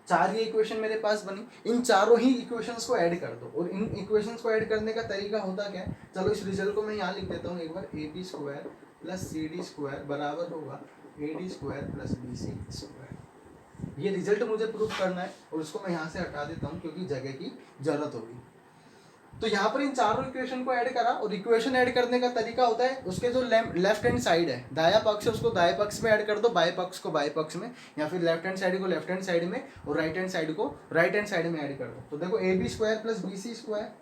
चार ये इक्वेशन मेरे पास बनी, इन चारों ही इक्वेशंस को ऐड कर दो, और इन इक्वेशंस को ऐड करने का तरीका होता क्या है? चलो इस रिजल्ट को मैं यहाँ लिख देता हूँ एक बार, AB square plus CD square बराबर होगा AD square plus BC square. ये रिजल्ट मुझे प्रूव करना है और उसको मैं यहाँ से हटा देता हूँ क्योंकि जगह की जरूरत होगी। तो यहाँ पर इन चारों इक्वेशन को ऐड करा, और इक्वेशन ऐड करने का तरीका होता है उसके जो लेफ्ट हैंड साइड है, दाया पक्ष है, उसको दाएं पक्ष में ऐड कर दो, बाएं पक्ष को बाएं पक्ष में, या फिर लेफ्ट हैंड साइड को लेफ्ट हैंड साइड में और राइट हैंड साइड को राइट हैंड साइड में ऐड कर दो। तो देखो AB square plus BC square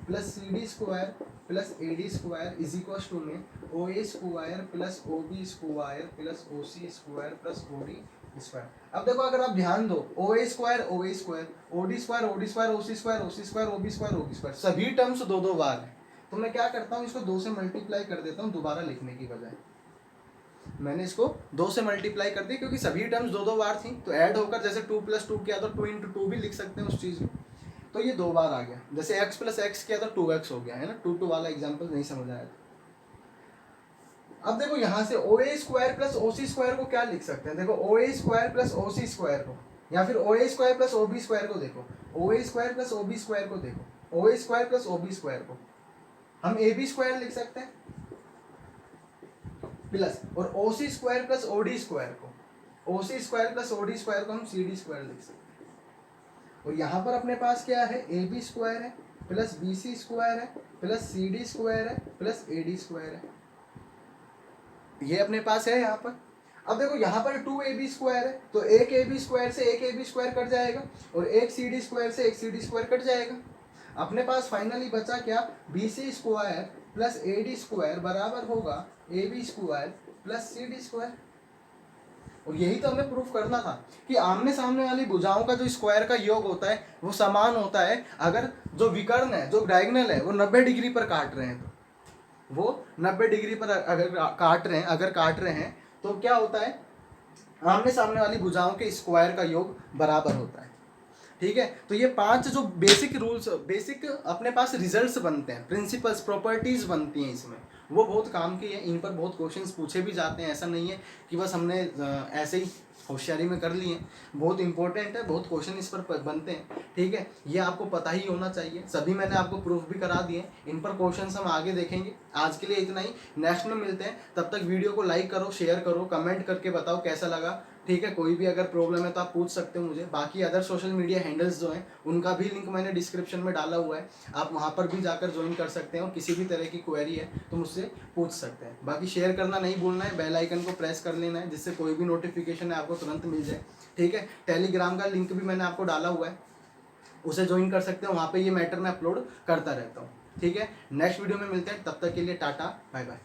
plus CD square plus AD square is equal to में OA square plus OB square plus OC square plus OD square. अब देखो अगर आप ध्यान दो, OA square OA square, OD square OD square, OC square OC square, OB square OB square, सभी terms दो दो बार है। तो मैं क्या करता हूँ, इसको 2 से मल्टीप्लाई कर देता हूँ दोबारा लिखने की बजाय। मैंने इसको 2 से मल्टीप्लाई कर दी क्योंकि सभी टर्म्स दो दो बार थी, तो ऐड होकर जैसे 2 + 2 किया तो 2 × 2 भी लिख सकते हैं उस चीज़ में। तो ये 2 बार आ गया, जैसे x + x किया तो 2x हो गया है ना। 2 वाला एग्जाम्पल नहीं समझ आया। अब देखो यहाँ से OA square plus OC square को क्या लिख सकते हैं, देखो OA square plus OC square को, या फिर OA square plus OB square को देखो, OA square plus OB square को देखो, OA square plus OB square को हम AB स्क्वायर लिख सकते हैं प्लस, और OC square plus OD square को, OC square plus OD square को हम CD स्क्वायर लिख सकते हैं। और यहाँ पर अपने पास क्या है, AB स्क्वायर है प्लस BC स्क्वायर है प्लस CD स्क्वायर है प्लस AD स्क्वायर है, ये अपने पास है यहाँ पर। अब देखो यहाँ पर 2AB स्क्वायर है, तो एक AB स्क्वायर से एक AB स्क्वायर कट जाएगा, और एक CD स्क्वायर से एक CD स्क्वायर कट जाएगा। अपने पास फाइनली बचा क्या, BC square plus AD square बराबर होगा AB square plus CD square. और यही तो हमें प्रूफ करना था कि आमने सामने वाली भुजाओं का जो स्क्वायर का योग होता है वो समान होता है अगर जो विकर्ण है, जो डायगोनल है, वो 90 डिग्री पर काट रहे हैं। तो वो 90 डिग्री पर अगर काट रहे हैं तो क्या होता है, आमने सामने वाली भुजाओं के स्क्वायर का योग बराबर होता है। ठीक है, तो ये 5 जो बेसिक रूल्स, बेसिक अपने पास रिजल्ट्स बनते हैं, प्रिंसिपल्स, प्रॉपर्टीज बनती हैं इसमें, वो बहुत काम की है। इन पर बहुत क्वेश्चंस पूछे भी जाते हैं, ऐसा नहीं है कि बस हमने ऐसे ही होशियारी में कर लिए। बहुत इंपॉर्टेंट है, बहुत क्वेश्चन इस पर बनते हैं। ठीक है, ये आपको पता ही होना चाहिए। सभी मैंने आपको प्रूफ भी करा दिए, इन पर क्वेश्चंस हम आगे देखेंगे। आज के लिए इतना ही, नेक्स्ट में मिलते हैं। तब तक वीडियो को लाइक करो, शेयर करो, कमेंट करके बताओ कैसा लगा। ठीक है, कोई भी अगर प्रॉब्लम है तो आप पूछ सकते हो मुझे। बाकी अदर सोशल मीडिया हैंडल्स जो हैं उनका भी लिंक मैंने डिस्क्रिप्शन में डाला हुआ है, आप वहाँ पर भी जाकर ज्वाइन कर सकते हैं, और किसी भी तरह की क्वेरी है तो मुझसे पूछ सकते हैं। बाकी शेयर करना नहीं भूलना है, बेल आइकन को प्रेस कर लेना है, जिससे कोई भी नोटिफिकेशन है आपको तुरंत मिल जाए। ठीक है, टेलीग्राम का लिंक भी मैंने आपको डाला हुआ है, उसे ज्वाइन कर सकते हो, वहाँ पर ये मैटर मैं अपलोड करता रहता हूँ। ठीक है, नेक्स्ट वीडियो में मिलते हैं, तब तक के लिए टाटा बाय बाय।